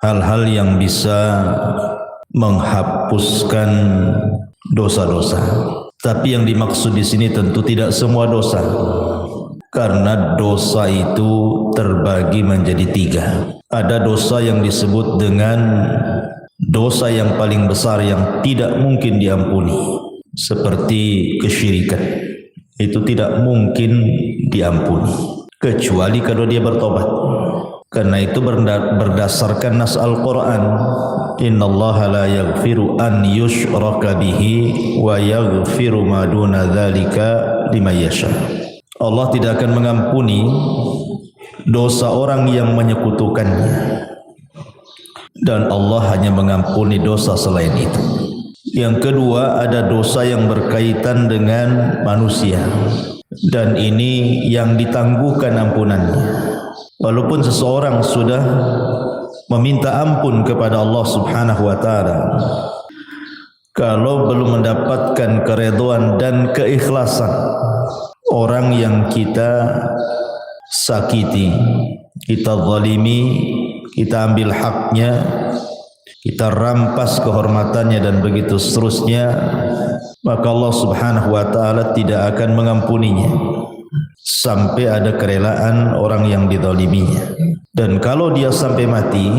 Hal-hal yang bisa menghapuskan dosa-dosa. Tapi yang dimaksud di sini tentu tidak semua dosa, karena dosa itu terbagi menjadi 3. Ada dosa yang disebut dengan dosa yang paling besar yang tidak mungkin diampuni, seperti kesyirikan. Itu tidak mungkin diampuni kecuali kalau dia bertobat. Karena itu berdasarkan nas Al-Quran, innallaha la yaghfiru an yushraka bihi wa yaghfiru ma duna dzalika liman yasha. Allah tidak akan mengampuni dosa orang yang menyekutukannya, dan Allah hanya mengampuni dosa selain itu. Yang kedua, ada dosa yang berkaitan dengan manusia, dan ini yang ditangguhkan ampunannya. Walaupun seseorang sudah meminta ampun kepada Allah Subhanahu wa taala, kalau belum mendapatkan keridhaan dan keikhlasan orang yang kita sakiti, kita zalimi, kita ambil haknya, kita rampas kehormatannya dan begitu seterusnya, maka Allah Subhanahu wa taala tidak akan mengampuninya sampai ada kerelaan orang yang dizaliminya. Dan kalau dia sampai mati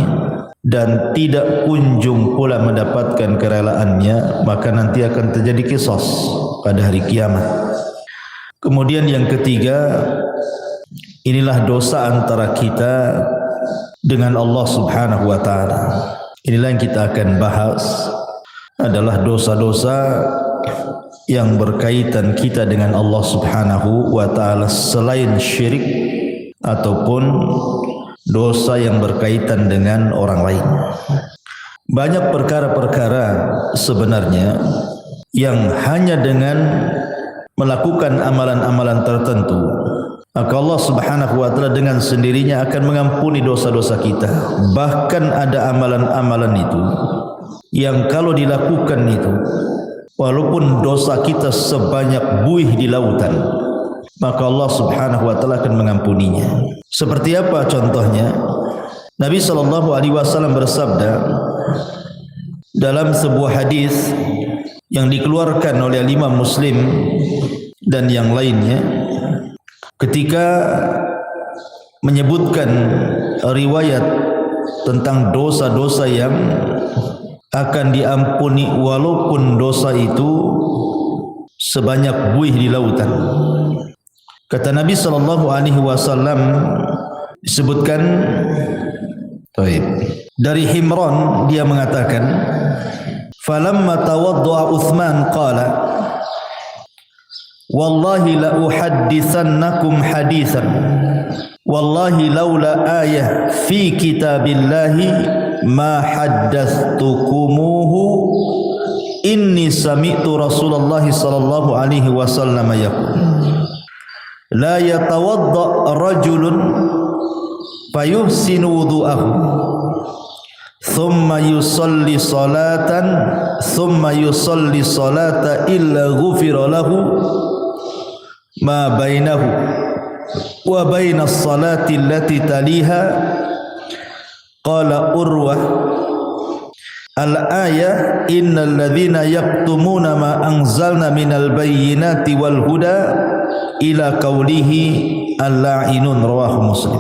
dan tidak kunjung pula mendapatkan kerelaannya, maka nanti akan terjadi qisas pada hari kiamat. Kemudian yang ketiga, inilah dosa antara kita dengan Allah Subhanahu wa taala. Inilah yang kita akan bahas, adalah dosa-dosa yang berkaitan kita dengan Allah Subhanahu wa taala selain syirik ataupun dosa yang berkaitan dengan orang lain. Banyak perkara-perkara sebenarnya yang hanya dengan melakukan amalan-amalan tertentu, maka Allah Subhanahu wa taala dengan sendirinya akan mengampuni dosa-dosa kita. Bahkan ada amalan-amalan itu yang kalau dilakukan itu, walaupun dosa kita sebanyak buih di lautan, maka Allah Subhanahu wa taala akan mengampuninya. Seperti apa contohnya? Nabi sallallahu alaihi wasallam bersabda dalam sebuah hadis yang dikeluarkan oleh Imam Muslim dan yang lainnya, ketika menyebutkan riwayat tentang dosa-dosa yang akan diampuni walaupun dosa itu sebanyak buih di lautan. Kata Nabi sallallahu alaihi wasallam, disebutkan dari Himran, dia mengatakan, falamma tawadda'a Uthman qala wallahi la uhadditsannakum haditsan wallahi laula ayah fi kitabillahi ma haddatskumuhu inni sami'tu Rasulullah sallallahu alaihi wasallam yaqul la yatawadda rajulun fayuhsinu wudu'ahu thumma yusalli salata illa ghufira lahu ma bainahu wa bainas salati allati taliha. Qala Urwah al-ayah innal ladzina yaktumuna ma anzalna minal bayyinati wal huda ila qaulihi al-la'inun, rawahu Muslim.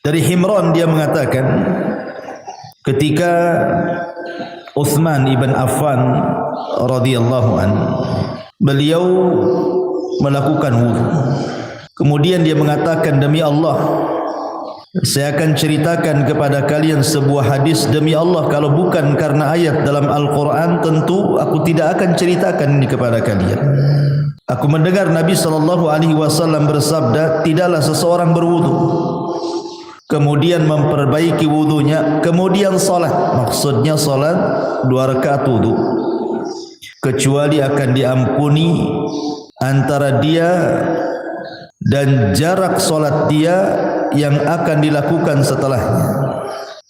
Dari Himran dia mengatakan, ketika Utsman ibn Affan radhiyallahu an, beliau melakukan wudu, kemudian dia mengatakan, demi Allah, saya akan ceritakan kepada kalian sebuah hadis. Demi Allah, kalau bukan karena ayat dalam Al-Quran, tentu aku tidak akan ceritakan ini kepada kalian. Aku mendengar Nabi SAW bersabda, tidaklah seseorang berwudu, kemudian memperbaiki wudunya, kemudian salat, maksudnya salat 2 rakaat wudu, kecuali akan diampuni antara dia dan jarak salat dia yang akan dilakukan setelahnya.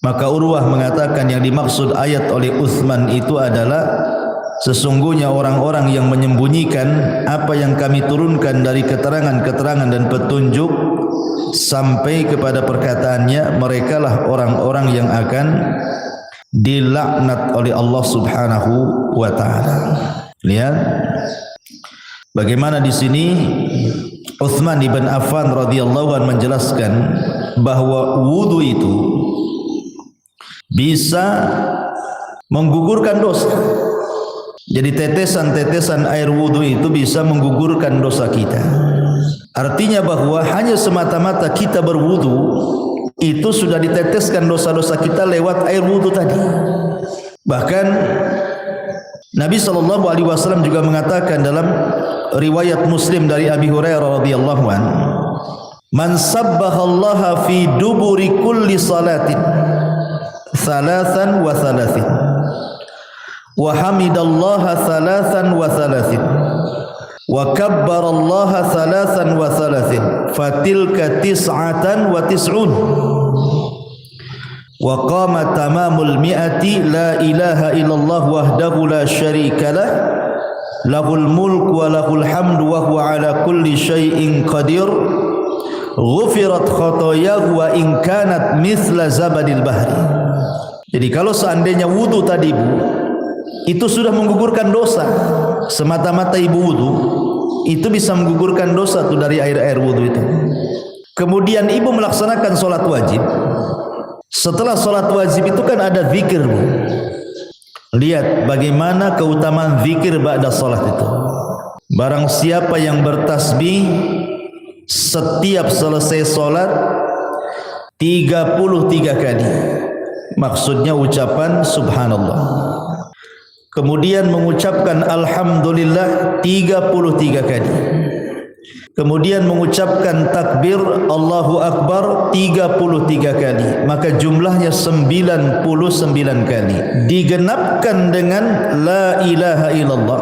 Maka Urwah mengatakan yang dimaksud ayat oleh Uthman itu adalah sesungguhnya orang-orang yang menyembunyikan apa yang kami turunkan dari keterangan-keterangan dan petunjuk sampai kepada perkataannya, merekalah orang-orang yang akan dilaknat oleh Allah Subhanahu wa taala. Lihat bagaimana di sini Uthman ibn Affan radhiyallahu anhu menjelaskan bahwa wudu itu bisa menggugurkan dosa. Jadi tetesan-tetesan air wudu itu bisa menggugurkan dosa kita. Artinya bahwa hanya semata-mata kita berwudu itu sudah diteteskan dosa-dosa kita lewat air wudu tadi. Bahkan Nabi SAW juga mengatakan dalam riwayat Muslim dari Abi Hurairah radhiyallahu anhu, "Man sabbahallaha fi duburi kulli salatin thalathan wa thalathin wa hamidallaha thalathan wa thalathin wa kabbarallaha thalathan wa thalathin fatilka tis'atan wa tis'un wa qama tamamul mi'ati la ilaha illallah wahdahu la syarika lah lahul mulk wa lahul hamdu wa huwa ala kulli syai'in qadir ghufirat khotoyahu wa in kanat mithla zabadil bahri." Jadi kalau seandainya wudu tadi Bu itu sudah menggugurkan dosa, semata-mata ibu wudu itu bisa menggugurkan dosa tuh dari air wudu itu. Kemudian ibu melaksanakan solat wajib. Setelah solat wajib itu kan ada zikir Bu. Lihat bagaimana keutamaan zikir ba'da solat itu. Barang siapa yang bertasbih setiap selesai solat 33 kali, maksudnya ucapan subhanallah, kemudian mengucapkan alhamdulillah 33 kali, kemudian mengucapkan takbir Allahu Akbar 33 kali, maka jumlahnya 99 kali, digenapkan dengan la ilaha illallah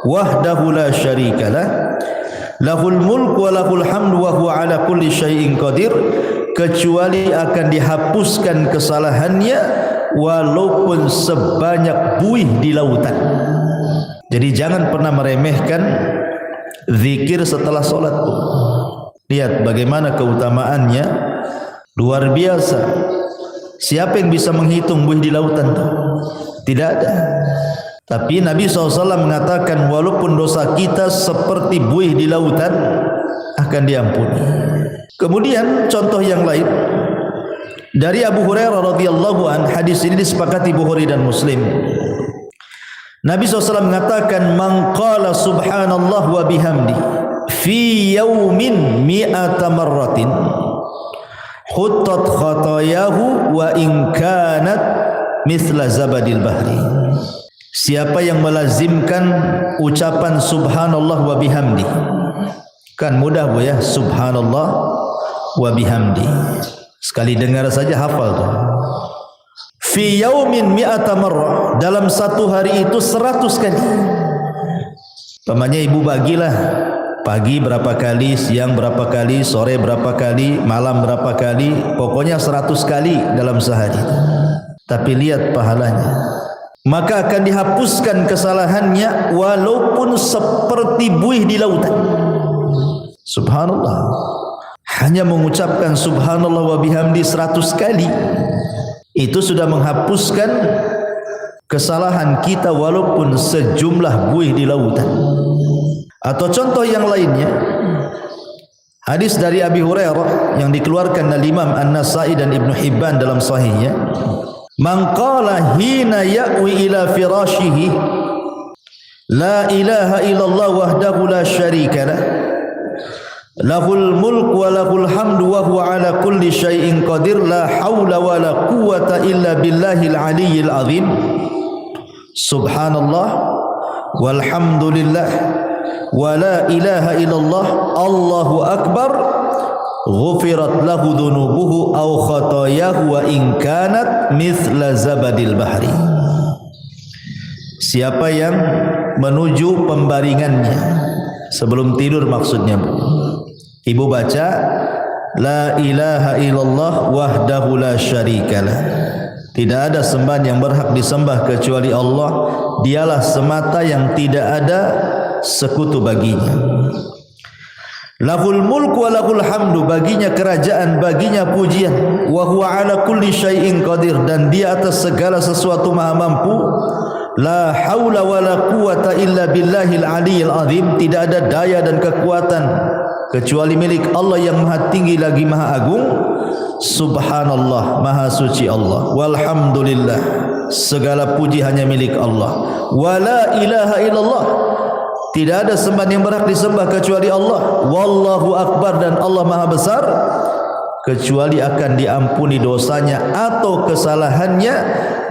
wahdahu la syarikalah lahul mulk wa lahul hamdu wa huwa ala kulli syai'in qadir, kecuali akan dihapuskan kesalahannya walaupun sebanyak buih di lautan. Jadi jangan pernah meremehkan zikir setelah solat. Lihat bagaimana keutamaannya luar biasa. Siapa yang bisa menghitung buih di lautan? Tidak ada. Tapi Nabi SAW mengatakan walaupun dosa kita seperti buih di lautan akan diampuni. Kemudian contoh yang lain dari Abu Hurairah radhiyallahu an, hadis ini disepakati Bukhari dan Muslim. Nabi SAW mengatakan man qala subhanallah wa bihamdi fi yaumin mi'ata marratin huttat khatayahu wa in kanat mithla zabadil bahri. Siapa yang melazimkan ucapan subhanallah wa bihamdi, kan mudah Bu ya, subhanallah wa bihamdi, sekali dengar saja hafal tuh. Fi yaumin mi'ata marrah, dalam satu hari itu 100 kali. Pamannya ibu bagilah, pagi berapa kali, siang berapa kali, sore berapa kali, malam berapa kali, pokoknya 100 kali dalam sehari. Tapi lihat pahalanya, maka akan dihapuskan kesalahannya walaupun seperti buih di lautan. Subhanallah, hanya mengucapkan subhanallah wa bihamdi 100 kali itu sudah menghapuskan kesalahan kita walaupun sejumlah buih di lautan. Atau contoh yang lainnya, hadis dari Abi Hurairah yang dikeluarkan oleh Imam An-Nasa'i dan Ibnu Hibban dalam sahihnya, man qala hina ya'wi ila firashihi la ilaha illallah wahdahu la syarika lah lahul mulk wa lahul hamdu wa huwa ala kulli syai'in qadir la haula wa la quwwata illa billahil aliyyil azim subhanallah walhamdulillah wa la ilaha illallah allahu akbar ghufirat lahu dhunubuhu aw khatayahu wa in kanat mithla zabadil bahri. Siapa yang menuju pembaringannya sebelum tidur, maksudnya ibu baca La ilaha illallah wahdahu la syarikalah. Tidak ada sembahan yang berhak disembah kecuali Allah. Dialah semata yang tidak ada sekutu baginya. Lahul mulku wa lahul hamdu, baginya kerajaan, baginya pujian. Wa huwa ala kulli syai'in qadir, dan dia atas segala sesuatu maha mampu. La haula wa la quwata illa billahil aliyyil azim, tidak ada daya dan kekuatan kecuali milik Allah yang maha tinggi lagi maha agung. Subhanallah, maha suci Allah. Walhamdulillah, segala puji hanya milik Allah. Wa la ilaha illallah, tidak ada sembahan yang berhak disembah kecuali Allah. Wallahu akbar, dan Allah maha besar, kecuali akan diampuni dosanya atau kesalahannya,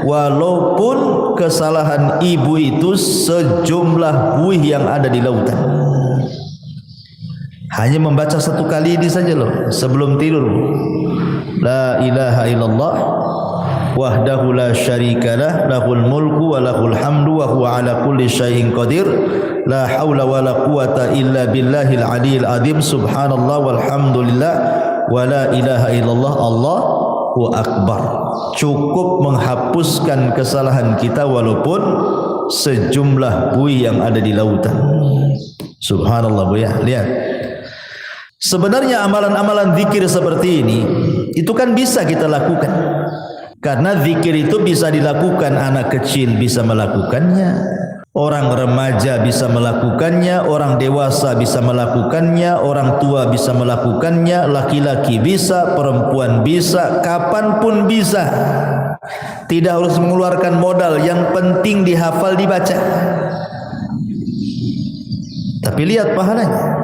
walaupun kesalahan ibu itu sejumlah buih yang ada di lautan. Hanya membaca satu kali ini saja loh sebelum tidur. La ilaha illallah wahdahu la syarikalah, lahul mulku wa lahul hamdu wa huwa ala kulli syai'in qadir. La haula wa la quwata illa billahil aliyyil azim. Subhanallah walhamdulillah wa la ilaha illallah Allahu akbar. Cukup menghapuskan kesalahan kita walaupun sejumlah buih yang ada di lautan. Subhanallah, Bu ya. Lihat, sebenarnya amalan-amalan zikir seperti ini itu kan bisa kita lakukan. Karena zikir itu bisa dilakukan, anak kecil bisa melakukannya, orang remaja bisa melakukannya, orang dewasa bisa melakukannya, orang tua bisa melakukannya, laki-laki bisa, perempuan bisa, kapanpun bisa. Tidak harus mengeluarkan modal, yang penting dihafal, dibaca. Tapi lihat pahalanya,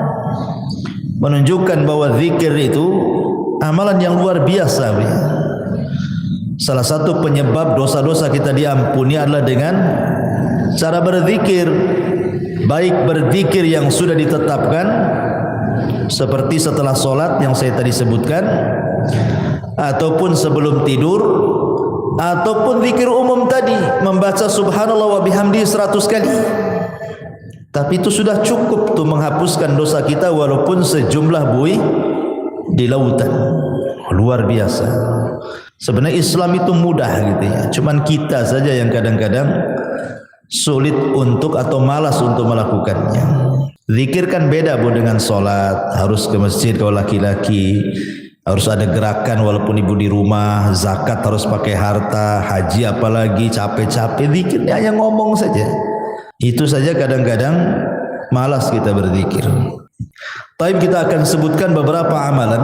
menunjukkan bahwa zikir itu amalan yang luar biasa. Salah satu penyebab dosa-dosa kita diampuni adalah dengan cara berzikir, baik berzikir yang sudah ditetapkan seperti setelah solat yang saya tadi sebutkan, ataupun sebelum tidur, ataupun zikir umum tadi, membaca subhanallah wa bihamdi 100 kali. Tapi itu sudah cukup tuh menghapuskan dosa kita walaupun sejumlah buih di lautan. Luar biasa. Sebenarnya Islam itu mudah gitu ya. Cuman kita saja yang kadang-kadang sulit untuk atau malas untuk melakukannya. Zikir kan beda Bu dengan solat. Harus ke masjid kalau laki-laki, harus ada gerakan walaupun ibu di rumah. Zakat harus pakai harta, haji apalagi capek-capek. Zikirnya hanya ngomong saja. Itu saja kadang-kadang malas kita berzikir. Tapi kita akan sebutkan beberapa amalan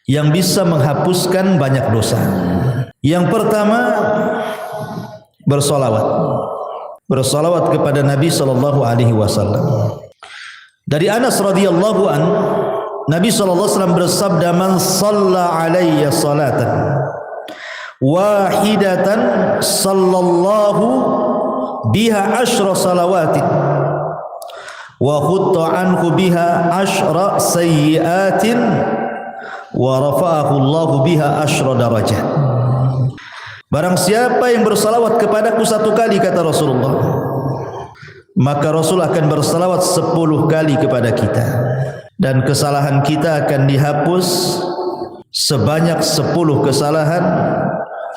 yang bisa menghapuskan banyak dosa. Yang pertama, bersolawat. Bersolawat kepada Nabi sallallahu alaihi wasallam. Dari Anas radhiyallahu an, Nabi sallallahu alaihi wasallam bersabda, "Man shalla alayya salatan wahidatan sallallahu biha asyra salawatin wa khutta anhu biha asyra sayyiatin wa rafa'ahu Allahu biha asyra darajat." Barang siapa yang bersalawat kepadaku satu kali, kata Rasulullah, maka Rasul akan bersalawat 10 kali kepada kita, dan kesalahan kita akan dihapus sebanyak 10 kesalahan,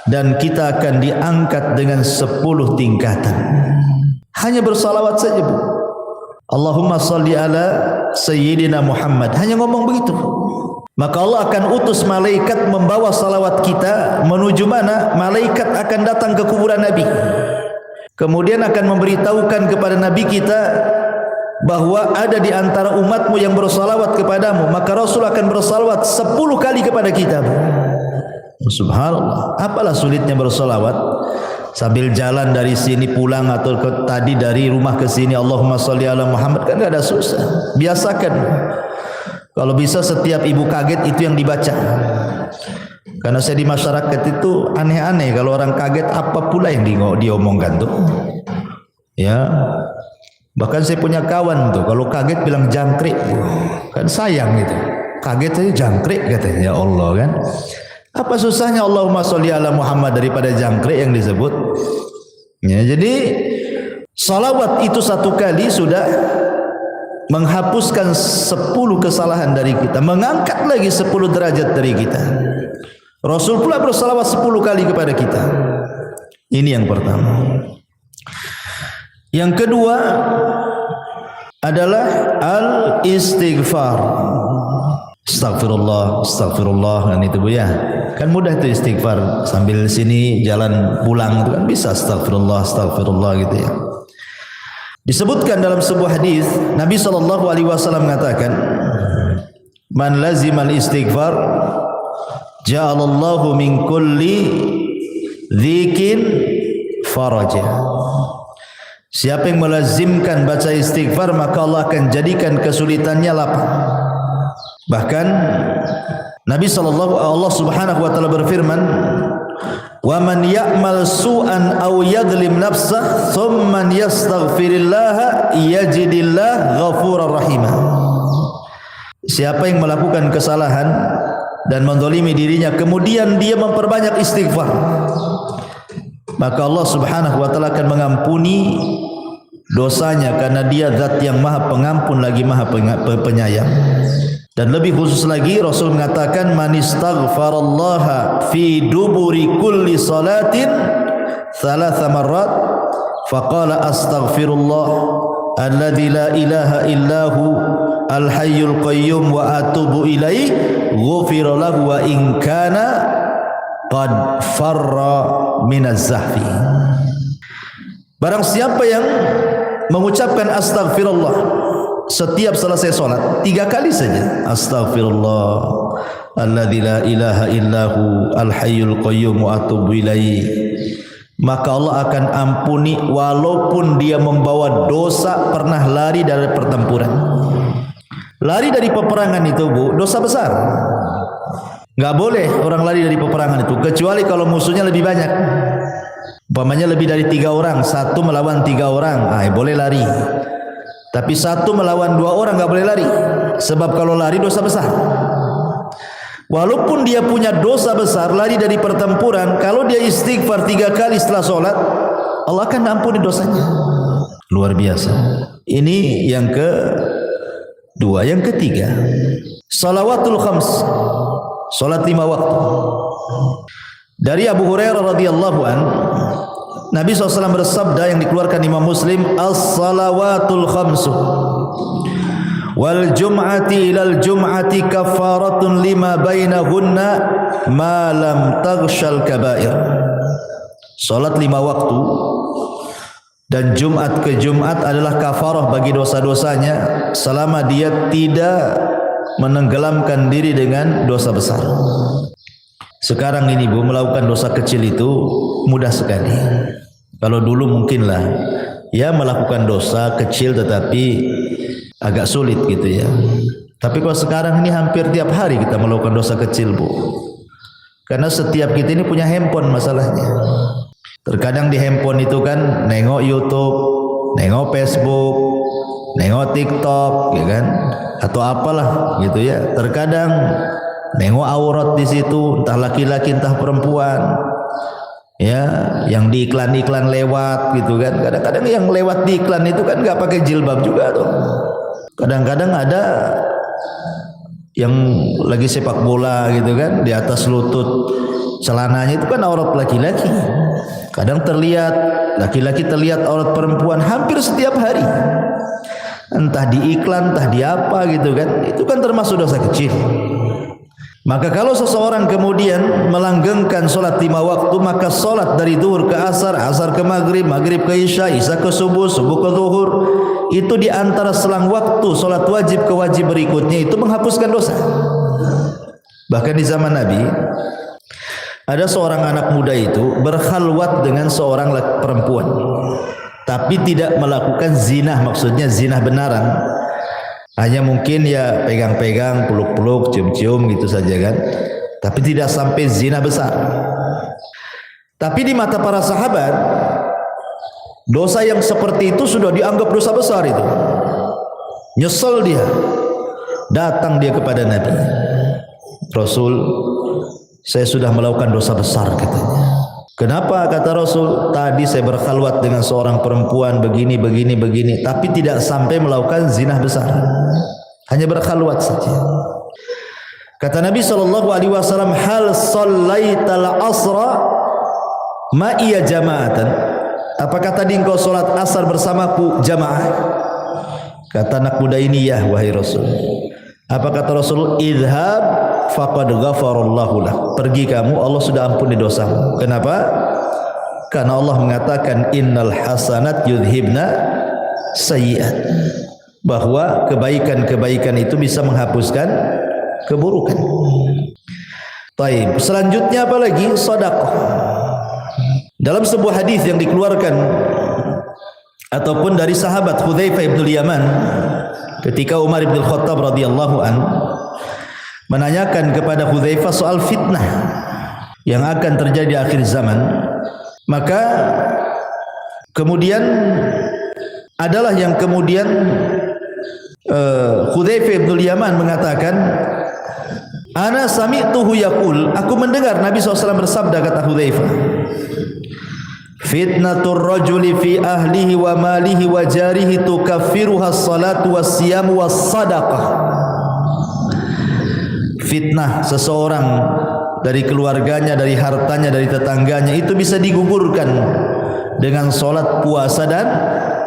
dan kita akan diangkat dengan 10 tingkatan. Hanya bersalawat saja Bu. Allahumma salli ala Sayyidina Muhammad. Hanya ngomong begitu, maka Allah akan utus malaikat membawa salawat kita menuju mana? Malaikat akan datang ke kuburan Nabi, kemudian akan memberitahukan kepada Nabi kita bahwa ada di antara umatmu yang bersalawat kepadamu. Maka Rasul akan bersalawat 10 kali kepada kita. Subhanallah, apalah sulitnya bersalawat? Sambil jalan dari sini pulang atau tadi dari rumah ke sini, Allahumma sholli ala Muhammad, kan tidak ada susah. Biasakan. Kalau bisa setiap ibu kaget itu yang dibaca. Karena saya di masyarakat itu aneh-aneh, kalau orang kaget apa pula yang diomongkan tuh. Ya. Bahkan saya punya kawan tuh, kalau kaget bilang jangkrik. Kan sayang gitu. Kaget saja jangkrik katanya, ya Allah kan. Apa susahnya Allahumma sholli ala Muhammad daripada jangkrik yang disebut? Ya, jadi salawat itu satu kali sudah menghapuskan 10 kesalahan dari kita, mengangkat lagi 10 derajat dari kita. Rasul pula bersalawat 10 kali kepada kita. Ini yang pertama. Yang kedua adalah al-istighfar. Astagfirullah, astagfirullah, kan itu Bu ya. Kan mudah itu istighfar, sambil sini jalan pulang itu kan bisa astagfirullah, astagfirullah gitu ya. Disebutkan dalam sebuah hadis Nabi SAW mengatakan, man lazimal istighfar ja'alallahu min kulli dzikin faraja. Siapa yang melazimkan baca istighfar, maka Allah akan jadikan kesulitannya lapang. Bahkan Nabi Allah Subhanahu wa taala berfirman, wa man ya'mal su'an aw yadhlim nafsah thumma yastaghfirillah yajidillah ghafurar rahimah. Siapa yang melakukan kesalahan dan menzalimi dirinya kemudian dia memperbanyak istighfar, maka Allah Subhanahu wa taala akan mengampuni dosanya, karena dia zat yang maha pengampun lagi maha penyayang. Dan lebih khusus lagi Rasul mengatakan, man istaghfarallaha fi duburi kulli salatin 3 marrat faqala astaghfirullah alladzi la ilaha illahu al-hayyul qayyum wa atubu ilaih ghufira lahu wa in kana qad farra minaz zahfi. Barang siapa yang mengucapkan astaghfirullah setiap selesai solat 3 kali saja, astaghfirullah alladzi la ilaha illahu al-hayyul qayyum wa atubu ilaih, maka Allah akan ampuni walaupun dia membawa dosa pernah lari dari pertempuran. Lari dari peperangan itu Bu, dosa besar. Enggak boleh orang lari dari peperangan itu, kecuali kalau musuhnya lebih banyak. Umpamanya lebih dari 3 orang, 1 melawan 3 orang, boleh lari. Tapi 1 melawan 2 orang enggak boleh lari, sebab kalau lari dosa besar. Walaupun dia punya dosa besar, lari dari pertempuran, kalau dia istighfar 3 kali setelah sholat, Allah akan ampuni dosanya. Luar biasa. Ini yang kedua. Yang ketiga, salawatul khams, salat 5 waktu. Dari Abu Hurairah radhiyallahu an, Nabi SAW bersabda yang dikeluarkan Imam Muslim, as-salawatul khamsu wal jum'ati ilal jum'ati kafaratun lima bainahunna ma lam taghshal kabair. Salat 5 waktu dan Jumat ke Jumat adalah kafarah bagi dosa-dosanya selama dia tidak menenggelamkan diri dengan dosa besar. Sekarang ini Bu, melakukan dosa kecil itu mudah sekali. Kalau dulu mungkinlah ya melakukan dosa kecil tetapi agak sulit gitu ya. Tapi kalau sekarang ini hampir tiap hari kita melakukan dosa kecil Bu. Karena setiap kita ini punya handphone masalahnya. Terkadang di handphone itu kan nengok YouTube, nengok Facebook, nengok TikTok, ya kan? Atau apalah gitu ya. Terkadang nengok aurat di situ, entah laki-laki entah perempuan. Ya, yang di iklan-iklan lewat gitu kan. Kadang-kadang yang lewat di iklan itu kan enggak pakai jilbab juga tuh. Kadang-kadang ada yang lagi sepak bola gitu kan, di atas lutut celananya itu kan aurat laki-laki. Kadang terlihat laki-laki, terlihat aurat perempuan hampir setiap hari. Entah di iklan, entah di apa gitu kan. Itu kan termasuk dosa kecil. Maka kalau seseorang kemudian melanggengkan solat 5 waktu, maka solat dari zuhur ke asar, asar ke maghrib, maghrib ke isya, isya ke subuh, subuh ke zuhur, itu di antara selang waktu solat wajib ke wajib berikutnya itu menghapuskan dosa. Bahkan di zaman Nabi ada seorang anak muda itu berkhalwat dengan seorang perempuan, tapi tidak melakukan zina, maksudnya zina benaran. Hanya mungkin ya pegang-pegang, peluk-peluk, cium-cium gitu saja kan. Tapi tidak sampai zina besar. Tapi di mata para sahabat, dosa yang seperti itu sudah dianggap dosa besar itu. Nyesel dia. Datang dia kepada Nabi. Rasul, saya sudah melakukan dosa besar katanya. Kenapa kata Rasul? Tadi saya berkhalwat dengan seorang perempuan begini, tapi tidak sampai melakukan zina besar. Hanya berkhalwat saja. Kata Nabi SAW, hal sallaital asra ma'iya jama'atan. Apakah tadi engkau solat asar bersamaku jamaah? Kata anak muda ini, ya wahai Rasul. Apa kata Rasul? Idhab faqad ghafarallahu lak. Pergi kamu, Allah sudah ampuni dosamu. Kenapa? Karena Allah mengatakan innal hasanat yudhibna sayyi'at. Bahwa kebaikan-kebaikan itu bisa menghapuskan keburukan. Baik, selanjutnya apa lagi? Sedekah. Dalam sebuah hadis yang dikeluarkan ataupun dari sahabat Hudzaifah bin Yaman, ketika Umar bin Khattab radhiyallahu an menanyakan kepada Hudzaifah soal fitnah yang akan terjadi di akhir zaman, maka kemudian adalah yang kemudian Hudzaifah bin Yaman mengatakan, ana sami'tuhu yaqul, aku mendengar Nabi SAW bersabda, kata Hudzaifah, fitnatur rajuli fi ahlihi wa malihi wa jarihi tukaffiruha as-salatu was-siyamu was-sadaqah. Fitnah seseorang dari keluarganya, dari hartanya, dari tetangganya itu bisa digugurkan dengan salat, puasa dan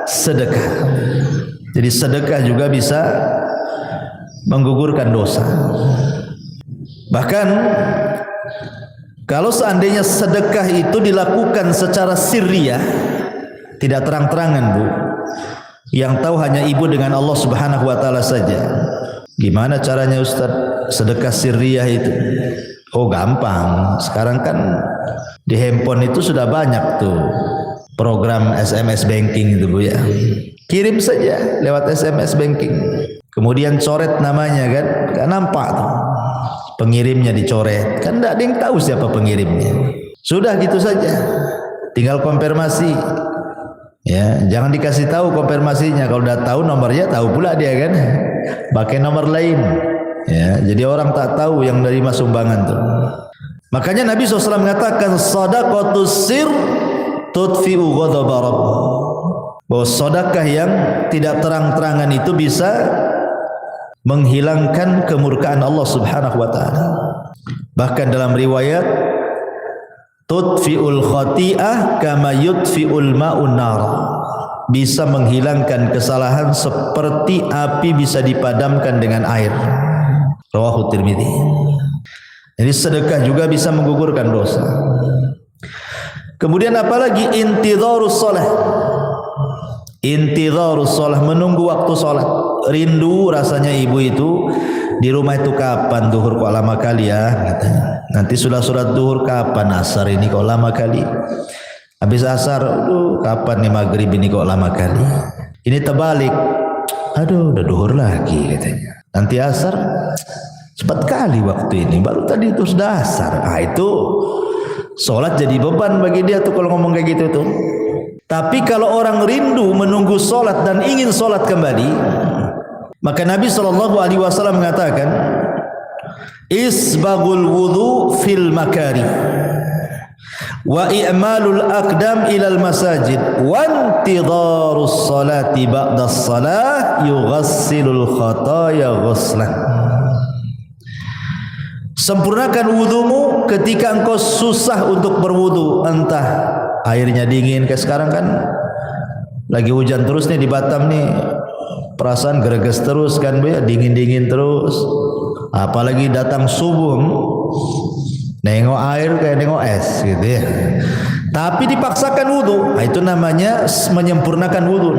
sedekah. Jadi sedekah juga bisa menggugurkan dosa. Bahkan kalau seandainya sedekah itu dilakukan secara sirriyah, tidak terang-terangan, Bu, yang tahu hanya ibu dengan Allah Subhanahu wa taala saja. Gimana caranya Ustaz sedekah sirriyah itu? Oh gampang. Sekarang kan di handphone itu sudah banyak tuh program SMS banking itu, Bu, ya. Kirim saja lewat SMS banking. Kemudian coret namanya kan, gak nampak tuh. Pengirimnya dicoret, kan tidak ada yang tahu siapa pengirimnya. Sudah gitu saja, tinggal konfirmasi. Ya, jangan dikasih tahu konfirmasinya. Kalau udah tahu nomornya, tahu pula dia kan, pakai nomor lain. Ya, jadi orang tak tahu yang nerima sumbangan tuh. Makanya Nabi SAW mengatakan shadaqatus sir tudfi'u ghadaba rabb. Bahwa sedekah yang tidak terang-terangan itu bisa menghilangkan kemurkaan Allah Subhanahu wa taala. Bahkan dalam riwayat tudfi'ul khati'ah kama yudfi'ul ma'un nar. Bisa menghilangkan kesalahan seperti api bisa dipadamkan dengan air. Rawahu Tirmidzi. Jadi sedekah juga bisa menggugurkan dosa. Kemudian apalagi intidharus shalah. Intidharus shalah, menunggu waktu salat. Rindu rasanya ibu itu di rumah itu kapan duhur kok lama kali ya, katanya. Nanti sudah surat duhur kapan, asar ini kok lama kali. Habis asar, aduh kapan nih maghrib ini kok lama kali. Ini terbalik, aduh udah duhur lagi katanya. Nanti asar cepat kali waktu ini, baru tadi itu sudah asar. Ah itu sholat jadi beban bagi dia tuh kalau ngomong kayak gitu tuh. Tapi kalau orang rindu menunggu sholat dan ingin sholat kembali, maka Nabi SAW mengatakan isbagul wudu fil makari wa i'malul aqdam ilal masajid wa intidharus salati ba'das salah yughassilul khataya ghuslan. Sempurnakan wudumu ketika engkau susah untuk berwudu, entah airnya dingin, kayak sekarang kan lagi hujan terus nih di Batam nih, perasaan greges terus kan, Bu, ya, dingin-dingin terus. Apalagi datang subuh, nengok air kayak nengok es gitu ya. Tapi dipaksakan wudu, nah, itu namanya menyempurnakan wudu.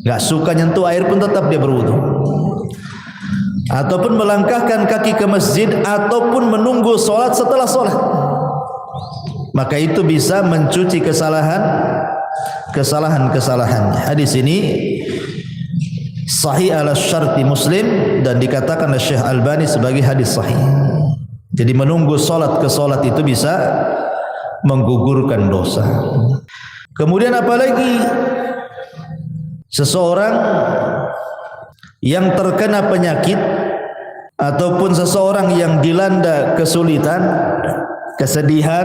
Gak suka nyentuh air pun tetap dia berwudu. Ataupun melangkahkan kaki ke masjid, ataupun menunggu sholat setelah sholat, maka itu bisa mencuci kesalahan-kesalahannya. Hadis ini sahih ala syarti Muslim dan dikatakan oleh Syekh Albani sebagai hadis sahih. Jadi menunggu sholat ke sholat itu bisa menggugurkan dosa. Kemudian apalagi seseorang yang terkena penyakit ataupun seseorang yang dilanda kesulitan, kesedihan,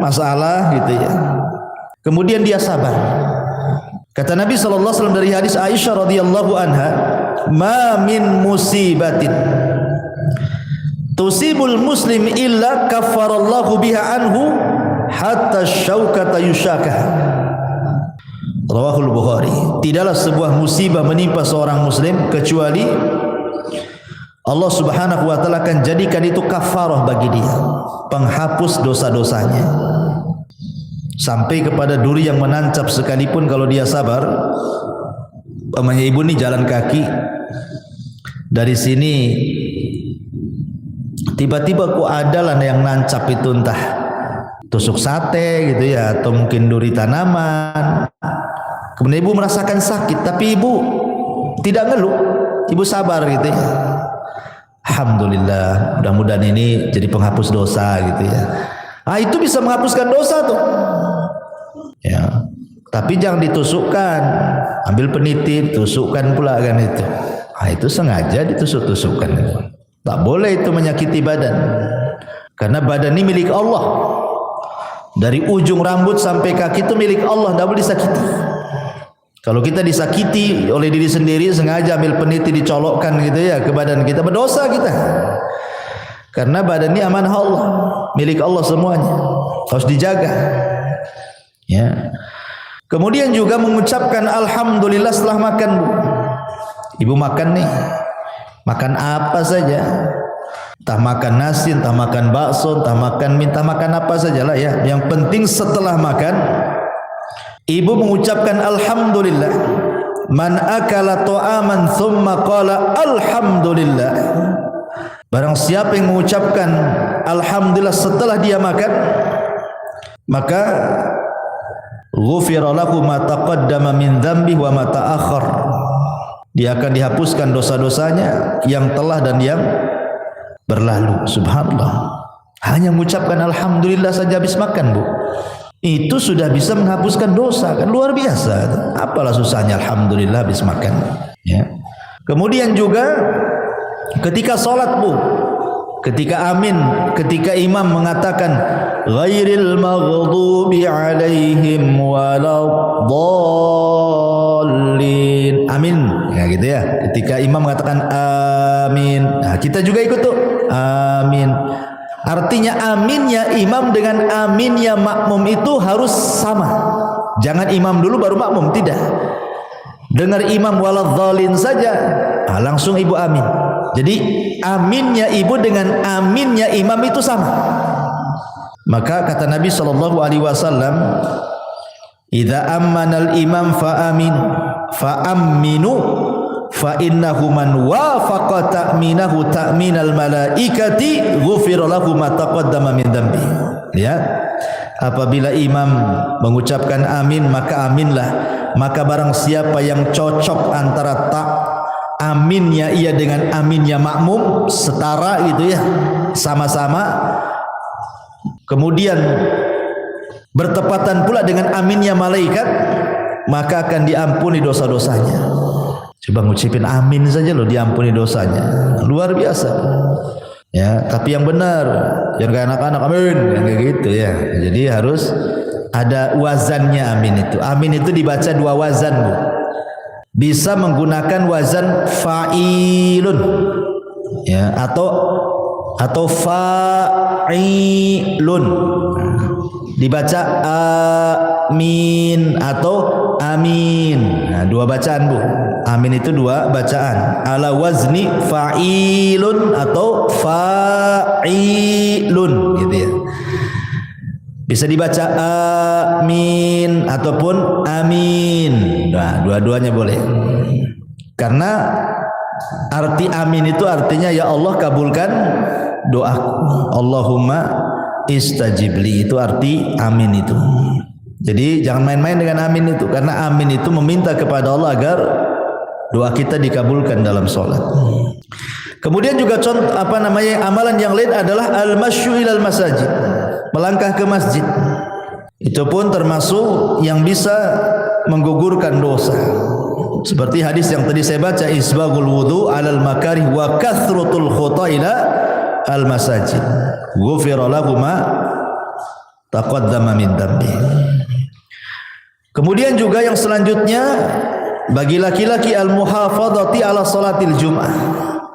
masalah gitu ya. Kemudian dia sabar. Kata Nabi SAW dari hadis Aisyah radhiyallahu anha, "Ma min musibatin tusibul muslim illa kaffarallahu biha anhu hatta syaukata yusyakah." Rawahul Bukhari. Tidaklah sebuah musibah menimpa seorang muslim kecuali Allah Subhanahu wa taala akan jadikan itu kafarah bagi dia, penghapus dosa-dosanya. Sampai kepada duri yang menancap sekalipun kalau dia sabar. Pamannya ibu nih jalan kaki dari sini, tiba-tiba kok adalah yang nancap itu, entah tusuk sate gitu ya, atau mungkin duri tanaman. Kemudian ibu merasakan sakit, tapi ibu tidak ngeluh, ibu sabar gitu ya. Alhamdulillah, mudah-mudahan ini jadi penghapus dosa gitu ya. Itu bisa menghapuskan dosa tuh. Ya, tapi jangan ditusukkan, ambil peniti, tusukkan pula kan itu. Itu sengaja ditusuk-tusukkan itu. Tak boleh itu menyakiti badan, karena badan ini milik Allah. Dari ujung rambut sampai kaki itu milik Allah, tidak boleh disakiti. Kalau kita disakiti oleh diri sendiri, sengaja ambil peniti dicolokkan gitu ya ke badan kita, berdosa kita. Karena badan ini amanah Allah, milik Allah semuanya, harus dijaga. Ya. Kemudian juga mengucapkan alhamdulillah setelah makan, Bu. Ibu makan nih, makan apa saja, entah makan nasi, entah makan bakso, entah makan mie, entah makan apa sajalah ya. Yang penting setelah makan, ibu mengucapkan alhamdulillah. Man akala ta'aman thumma qala alhamdulillah. Barang siapa yang mengucapkan alhamdulillah setelah dia makan, maka ghufira lahu ma taqaddama min dzambi wa ma ta'akhkhar. Dia akan dihapuskan dosa-dosanya yang telah dan yang berlalu. Subhanallah. Hanya mengucapkan alhamdulillah saja habis makan, Bu. Itu sudah bisa menghapuskan dosa, kan luar biasa. Apalah susahnya alhamdulillah habis makan, ya. Kemudian juga ketika salat, Bu, ketika amin, ketika imam mengatakan ghairil maghdubi alaihim waladdallin, amin, ya gitu ya. Ketika imam mengatakan amin, nah kita juga ikut tuh amin. Artinya aminnya imam dengan aminnya makmum itu harus sama. Jangan imam dulu baru makmum, tidak. Dengar imam waladzalin saja, langsung ibu amin. Jadi aminnya ibu dengan aminnya imam itu sama. Maka kata Nabi SAW, idza ammanal imam fa'aminu fa innahu man wafaqa ta'minahu ta'minal malaikati ghufira lahu ma taqaddama min dzambi. Ya. Apabila imam mengucapkan amin, maka aminlah. Maka barang siapa yang cocok antara aminnya ia dengan aminnya makmum, setara gitu ya, sama-sama, kemudian bertepatan pula dengan aminnya malaikat, maka akan diampuni dosa-dosanya. Coba ngucapin amin saja loh, diampuni dosanya, luar biasa. Ya, tapi yang benar, jangan kayak anak-anak amin, kayak gitu ya. Jadi harus ada wazannya amin itu. Amin itu dibaca dua wazan, Bu. Bisa menggunakan wazan fa'ilun, ya, atau fa'ilun. Dibaca amin atau amin. Nah, dua bacaan, Bu. Amin itu dua bacaan. Ala wazni fa'ilun atau fa'ilun gitu ya. Bisa dibaca amin ataupun amin. Nah, dua-duanya boleh. Karena arti amin itu artinya ya Allah kabulkan doaku. Allahumma istajibli, itu arti amin itu. Jadi jangan main-main dengan amin itu, karena amin itu meminta kepada Allah agar doa kita dikabulkan dalam sholat. Kemudian juga contoh amalan yang lain adalah al-masyu ilal masajid, melangkah ke masjid. Itu pun termasuk yang bisa menggugurkan dosa. Seperti hadis yang tadi saya baca, isbagul wudu alal makarih wa kathratul khuta ila al masajid ghufira lahu ma taqaddama min dhanbi. Kemudian juga yang selanjutnya bagi laki-laki al-muhafadhati ala salatil jum'ah,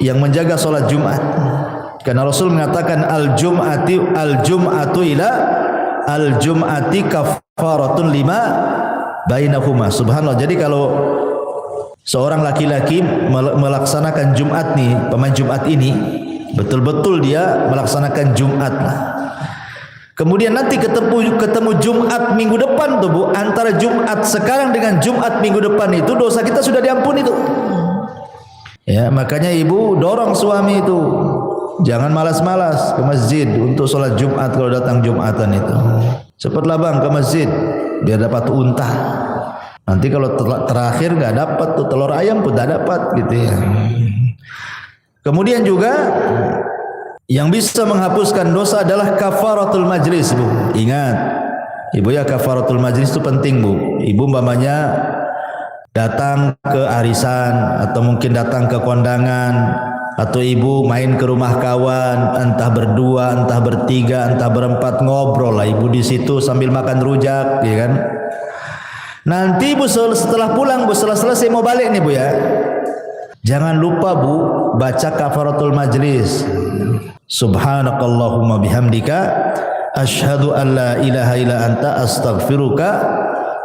yang menjaga salat Jumat. Karena Rasul mengatakan al-jum'atu ila al-jum'ati kafaratun lima bainahuma. Subhanallah. Jadi kalau seorang laki-laki melaksanakan Jumat nih, pemain Jumat ini, betul-betul dia melaksanakan Jumat lah. Kemudian nanti ketemu Jumat minggu depan tuh Bu, antara Jumat sekarang dengan Jumat minggu depan itu dosa kita sudah diampuni tuh. Ya, makanya ibu dorong suami itu jangan malas-malas ke masjid untuk sholat Jumat kalau datang Jumatan itu. Cepatlah bang ke masjid biar dapat unta. Nanti kalau terakhir nggak dapat tuh telur ayam pun tidak dapat gitu ya. Kemudian juga yang bisa menghapuskan dosa adalah kafaratul majlis Bu. Ingat ibu ya, kafaratul majlis itu penting Bu. Ibu umpamanya datang ke arisan atau mungkin datang ke kondangan, atau ibu main ke rumah kawan, entah berdua, entah bertiga, entah berempat, ngobrol lah ibu di situ sambil makan rujak, ya kan? Nanti Bu setelah pulang Bu, setelah selesai mau balik nih Bu ya, jangan lupa Bu baca kafaratul majlis. Subhanakallahumma bihamdika asyhadu an la ilaha illa anta astaghfiruka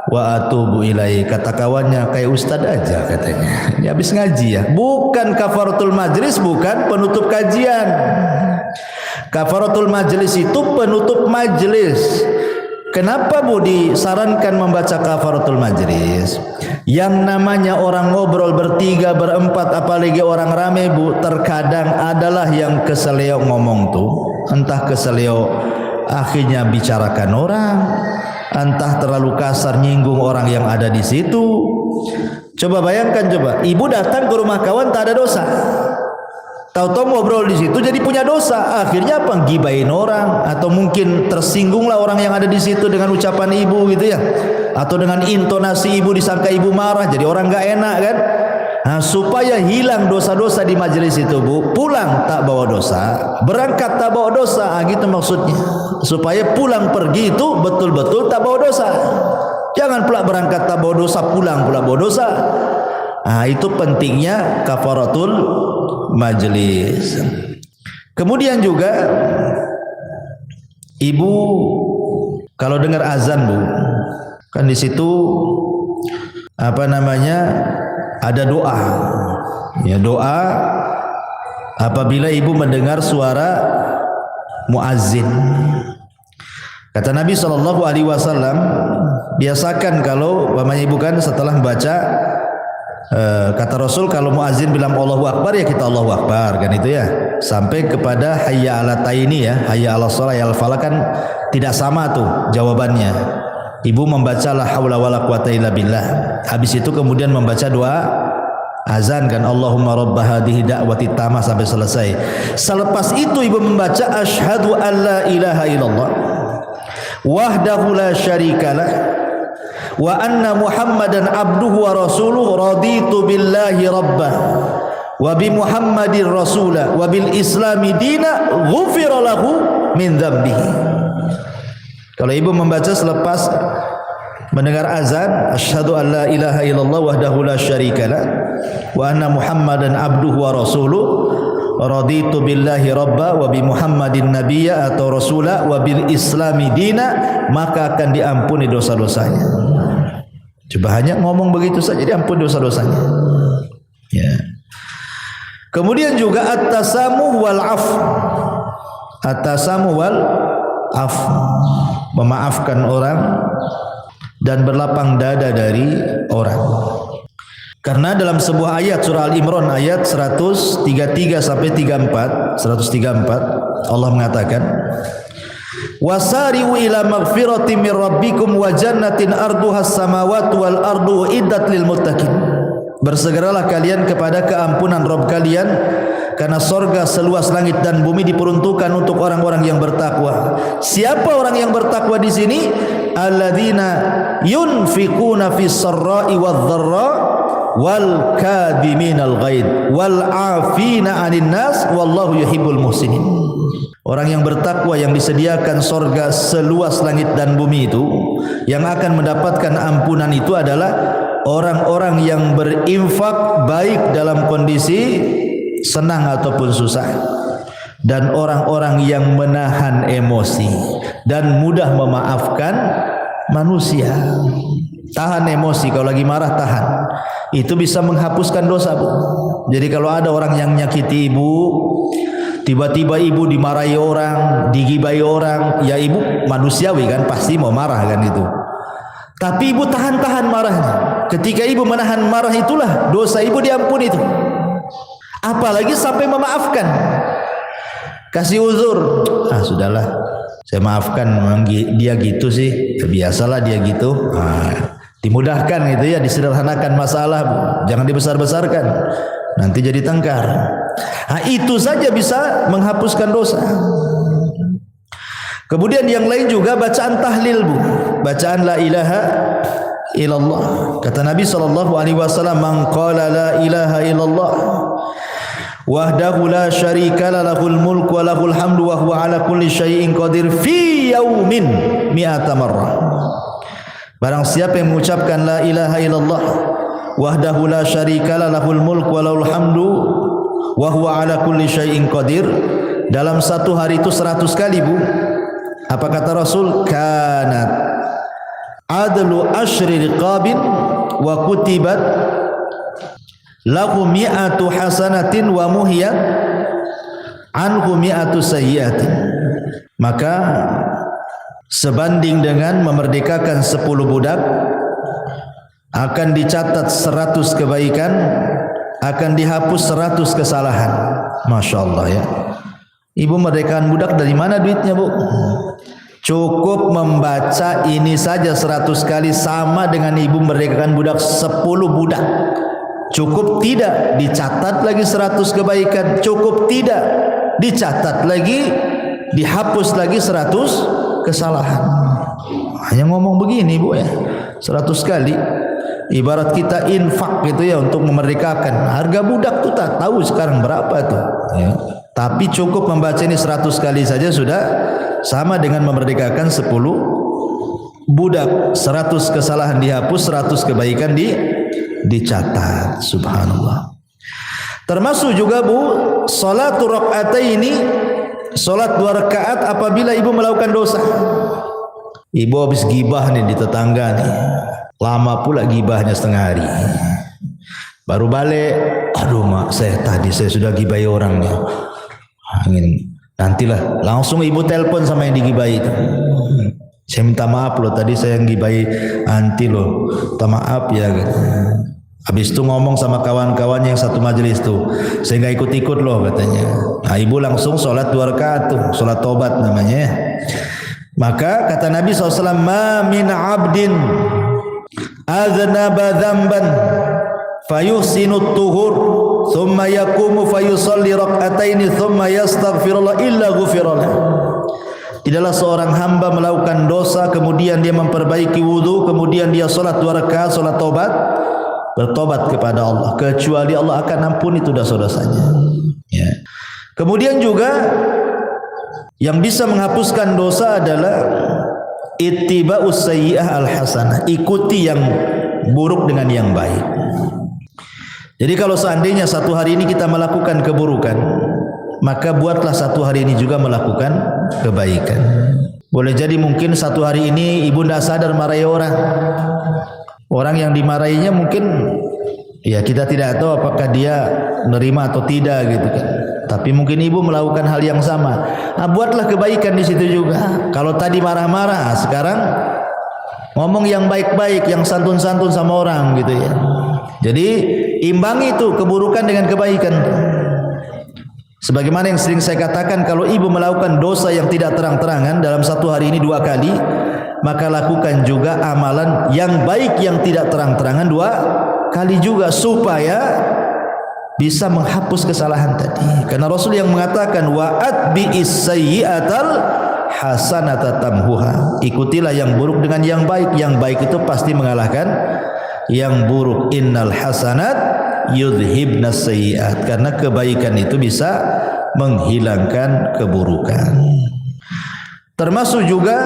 wa atubu ilaik. Kata kawannya kayak ustad aja katanya. Ini habis ngaji ya. Bukan kafaratul majlis, bukan penutup kajian. Kafaratul majlis itu penutup majlis. Kenapa Bu disarankan membaca kafaratul majlis? Yang namanya orang ngobrol bertiga, berempat, apalagi orang rame Bu, terkadang adalah yang keseleo ngomong tuh, entah keseleo akhirnya bicarakan orang, entah terlalu kasar nyinggung orang yang ada di situ. Coba bayangkan, coba ibu datang ke rumah kawan tak ada dosa, tahu-tahu ngobrol di situ jadi punya dosa. Akhirnya apa? Gibain orang, atau mungkin tersinggunglah orang yang ada di situ dengan ucapan ibu gitu ya, atau dengan intonasi ibu disangka ibu marah, jadi orang nggak enak kan. Nah, supaya hilang dosa-dosa di majelis itu Bu, pulang tak bawa dosa, berangkat tak bawa dosa, gitu maksudnya. Supaya pulang pergi itu betul-betul tak bawa dosa. Jangan pula berangkat tak bawa dosa, pulang pula bawa dosa. Nah, itu pentingnya kafaratul majelis. Kemudian juga ibu kalau dengar azan Bu, kan di situ apa namanya, ada doa. Ya, doa apabila ibu mendengar suara muazzin. Kata Nabi SAW, biasakan kalau umpamanya ibu kan setelah membaca, kata Rasul kalau muazzin bilang Allahu Akbar ya kita Allahu Akbar kan itu ya, sampai kepada hayya ala taini ya, hayya ala shalah ya al falah, kan tidak sama tuh jawabannya. Ibu membaca la haula wala quwata illa billah. Habis itu kemudian membaca doa azan kan, Allahumma rabb hadhihi da'wati tamah sampai selesai. Selepas itu ibu membaca asyhadu an la ilaha illallah wahdahu la syarikalah wa anna muhammadan abduhu wa rasuluhu raditu billahi rabbah wa bi muhammadin rasulah wa bil islami dina ghufira lahu min dhanbihi. Kalau ibu membaca selepas mendengar azan asyhadu an la ilaha illallah wahdahu la syarikalah wa anna muhammadan abduhu wa rasuluh raditu billahi rabba wa bi muhammadin nabiyya atau rasula wa bil islami dina, maka akan diampuni dosa-dosanya. Coba hanya ngomong begitu saja diampuni dosa-dosanya ya. Kemudian juga at-tasamuh wal af, at-tasamuh wal af, memaafkan orang dan berlapang dada dari orang. Karena dalam sebuah ayat surah Al-Imran ayat 133 sampai 134 Allah mengatakan wasari'u ila maghfiratin min rabbikum wa jannatin arduhas samawati wal ardu iddat lil muttaqin. Bersegeralah kalian kepada keampunan Rabb kalian, karena sorga seluas langit dan bumi diperuntukkan untuk orang-orang yang bertakwa. Siapa orang yang bertakwa di sini? Alladzina yunfikuna fis sarra'i wadh dharra wal kadhiminal ghaidh wal 'afina 'anil nas wallahu yuhibbul muhsinin. Orang yang bertakwa yang disediakan sorga seluas langit dan bumi itu, yang akan mendapatkan ampunan itu adalah orang-orang yang berinfak baik dalam kondisi senang ataupun susah, dan orang-orang yang menahan emosi dan mudah memaafkan manusia. Tahan emosi, kalau lagi marah tahan, itu bisa menghapuskan dosa, Bu. Jadi kalau ada orang yang nyakiti ibu, tiba-tiba ibu dimarahi orang, digibai orang, ya ibu manusiawi kan, pasti mau marah kan itu. Tapi ibu tahan-tahan marahnya. Ketika ibu menahan marah itulah dosa ibu diampuni itu. Apalagi sampai memaafkan, kasih uzur. Sudahlah, saya maafkan, memang dia gitu sih, biasalah dia gitu. Dimudahkan gitu ya, disederhanakan masalah, jangan dibesar-besarkan, nanti jadi tengkar. Itu saja bisa menghapuskan dosa. Kemudian yang lain juga bacaan tahlil, Bu. Bacaan la ilaha illallah. Kata Nabi SAW, man qala la ilaha illallah wahdahu la syarika lahul mulku wa lahul hamdu wa huwa ala kulli syai'in qadir fi yaumin mi'ata marrah. Barang siapa yang mengucapkan la ilaha illallah wahdahu la syarika lahul mulku wa lahul hamdu wa huwa ala kulli syai'in qadir, dalam satu hari itu 100 kali, Bu. Apa kata Rasul? Kanat adlu asyri riqabin wa kutibat lahu mi'atu hasanatin wa muhiyat anhu mi'atu sayyiatin. Maka sebanding dengan memerdekakan 10 budak, akan dicatat 100 kebaikan, akan dihapus 100 kesalahan. Masya Allah ya. Ibu merdekakan budak dari mana duitnya, Bu? Cukup membaca ini saja 100 kali sama dengan ibu merdekakan budak 10 budak. Cukup tidak dicatat lagi 100 kebaikan, cukup tidak dicatat lagi, dihapus lagi 100 kesalahan. Hanya ngomong begini, Bu ya, 100 kali. Ibarat kita infak gitu ya, untuk memerdekakan. Harga budak tuh tak tahu sekarang berapa tuh ya. Tapi cukup membaca ini 100 kali saja sudah sama dengan memerdekakan 10 budak. 100 kesalahan dihapus, 100 kebaikan dicatat. Subhanallah. Termasuk juga, Bu, salatu rakaataini, salat 2 rakaat apabila ibu melakukan dosa. Ibu habis gibah nih di tetangga nih, lama pula gibahnya setengah hari, baru balik, aduh mak, tadi saya sudah gibai orang nih, nantilah, langsung ibu telepon sama yang digibai itu, saya minta maaf loh, tadi saya yang gibai anti loh, minta maaf ya. Habis itu ngomong sama kawan-kawan yang satu majelis tuh, saya nggak ikut-ikut loh katanya. Nah, ibu langsung sholat 2 rakaat tuh, sholat tobat namanya. Maka kata Nabi SAW, ma min abdin aznaba dzamban fayuhsinu tuhur thumma yaqumu fayusalli rak'ataini thumma yastaghfirullah illa ghufirallah. Tidaklah seorang hamba melakukan dosa, kemudian dia memperbaiki wudu, kemudian dia sholat 2 rakaat, sholat tobat, bertobat kepada Allah, kecuali Allah akan ampuni itu dosa-dosanya ya. Kemudian juga yang bisa menghapuskan dosa adalah ittiba'us sayyi'ah al-hasanah, ikuti yang buruk dengan yang baik. Jadi kalau seandainya satu hari ini kita melakukan keburukan, maka buatlah satu hari ini juga melakukan kebaikan. Boleh jadi mungkin satu hari ini ibu tidak sadar marahi orang yang dimarahinya mungkin ya kita tidak tahu apakah dia menerima atau tidak gitu kan. Tapi mungkin ibu melakukan hal yang sama. Buatlah kebaikan di situ juga. Kalau tadi marah-marah, sekarang ngomong yang baik-baik, yang santun-santun sama orang gitu ya. Jadi imbangi itu keburukan dengan kebaikan. Sebagaimana yang sering saya katakan, kalau ibu melakukan dosa yang tidak terang-terangan dalam satu hari ini 2 kali, maka lakukan juga amalan yang baik yang tidak terang-terangan 2 kali juga, supaya bisa menghapus kesalahan tadi. Karena Rasul yang mengatakan wa atbi'is sayyi'atal hasanata tamhuha, ikutilah yang buruk dengan yang baik. Yang baik itu pasti mengalahkan yang buruk. Innal hasanat yudhibnas sayyi'at, karena kebaikan itu bisa menghilangkan keburukan. Termasuk juga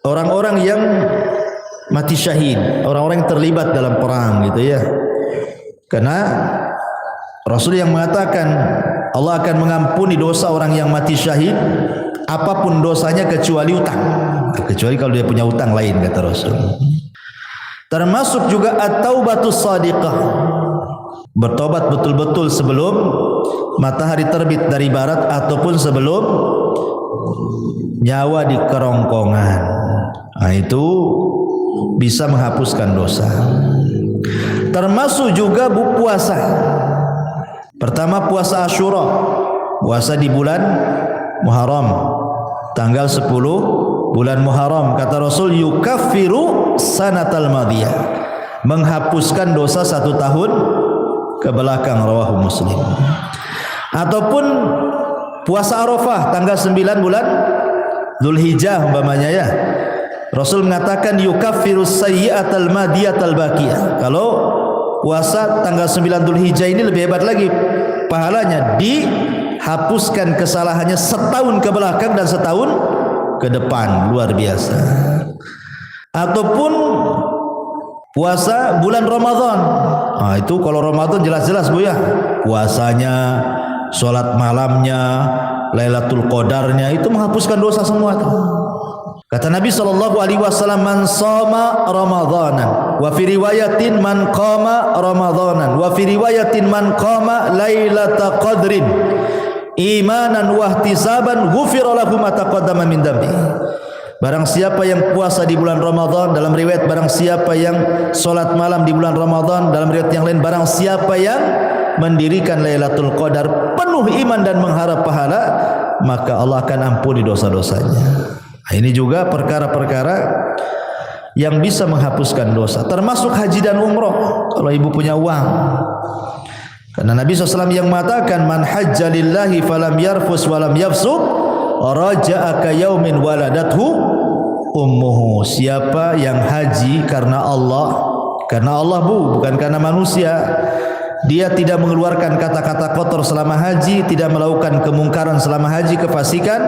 orang-orang yang mati syahid, orang-orang yang terlibat dalam perang gitu ya. Karena Rasul yang mengatakan Allah akan mengampuni dosa orang yang mati syahid apapun dosanya kecuali utang. Kecuali kalau dia punya utang lain, kata Rasul. Termasuk juga at-taubatus shadiqah, bertobat betul-betul sebelum matahari terbit dari barat ataupun sebelum nyawa di kerongkongan. Nah, itu bisa menghapuskan dosa. Termasuk juga puasa. Pertama puasa Asyura, puasa di bulan Muharram, tanggal 10 bulan Muharram. Kata Rasul, yukaffiru sanatal madiyah, menghapuskan dosa 1 tahun ke belakang, rawahu Muslim. Ataupun puasa Arafah tanggal 9 bulan Dzulhijjah umpamanya ya. Rasul mengatakan yukaffirus sayyi'atal madiyatal baqiyah. Kalau puasa tanggal 9 Dzulhijjah ini lebih hebat lagi pahalanya, dihapuskan kesalahannya setahun ke belakang dan setahun ke depan, luar biasa. Ataupun puasa bulan Ramadan. Nah, itu kalau Ramadan jelas-jelas Bu ya, puasanya, sholat malamnya, Lailatul Qadarnya, itu menghapuskan dosa semua tuh. Kata Nabi SAW, man shoma Ramadanan, wa fi riwayatin man qama Ramadanan, wa fi riwayatin man qama Lailatul Qadrin imanan wa ihtisaban ghufira lahu ma taqaddama min dambi. Barang siapa yang puasa di bulan Ramadan, dalam riwayat barang siapa yang salat malam di bulan Ramadan, dalam riwayat yang lain barang siapa yang mendirikan Lailatul Qadar penuh iman dan mengharap pahala, maka Allah akan ampuni dosa-dosanya. Nah, ini juga perkara-perkara yang bisa menghapuskan dosa, termasuk haji dan umroh kalau ibu punya uang. Karena Nabi SAW yang mengatakan man hajja lillahi falam yarfus walam yafsuq raja'a ka yaumin waladathu ummuhu. Siapa yang haji karena Allah Bu, bukan karena manusia, dia tidak mengeluarkan kata-kata kotor selama haji, tidak melakukan kemungkaran selama haji, kefasikan,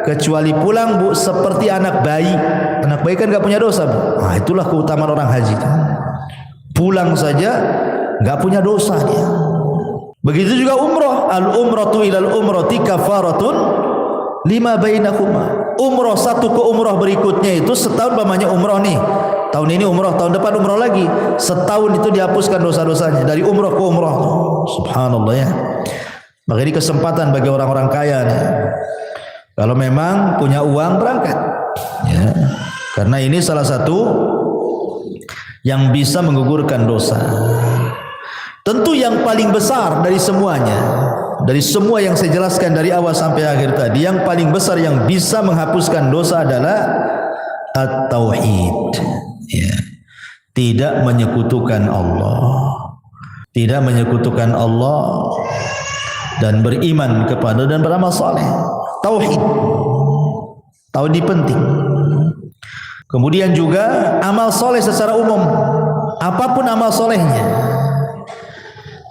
kecuali pulang Bu seperti anak bayi. Anak bayi kan gak punya dosa Bu. Nah, itulah keutamaan orang haji, pulang saja gak punya dosa dia. Begitu juga umroh, al-umratu ilal umrati kafaratun lima bainakuma. Umroh satu ke umroh berikutnya itu setahun, bapaknya umroh nih, tahun ini umroh, tahun depan umroh lagi, setahun itu dihapuskan dosa-dosanya dari umroh ke umroh. Subhanallah ya. Maka ini kesempatan bagi orang-orang kaya nih, kalau memang punya uang berangkat ya, karena ini salah satu yang bisa menggugurkan dosa. Tentu yang paling besar dari semuanya, dari semua yang saya jelaskan dari awal sampai akhir tadi, yang paling besar yang bisa menghapuskan dosa adalah at-tauhid ya. Tidak menyekutukan Allah, tidak menyekutukan Allah, dan beriman kepada dan beramal saleh. Tauhid, tauhid penting. Kemudian juga amal soleh secara umum, apapun amal solehnya.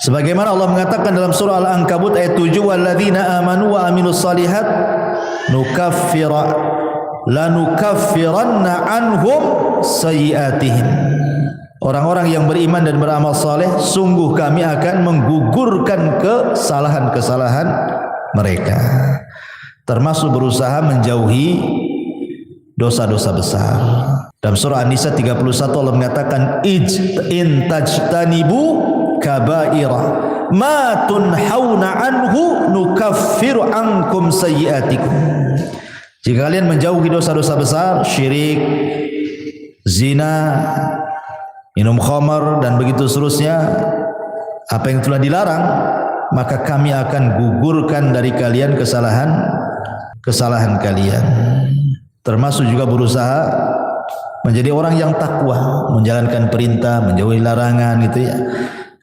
Sebagaimana Allah mengatakan dalam surah Al-Ankabut ayat 7, walladzina amanu wa amilus salihat lanukaffiranna anhum sayyi'atihim. Orang-orang yang beriman dan beramal saleh, sungguh kami akan menggugurkan kesalahan-kesalahan mereka. Termasuk berusaha menjauhi dosa-dosa besar. Dalam surah An-Nisa 31 Allah mengatakan in tajtanibu kabaira ma tunhauna anhu nukaffiru ankum sayyi'atikum. Jika kalian menjauhi dosa-dosa besar, syirik, zina, minum khamar dan begitu seterusnya, apa yang telah dilarang, maka kami akan gugurkan dari kalian kesalahan kalian. Termasuk juga berusaha menjadi orang yang takwa, menjalankan perintah, menjauhi larangan gitu ya.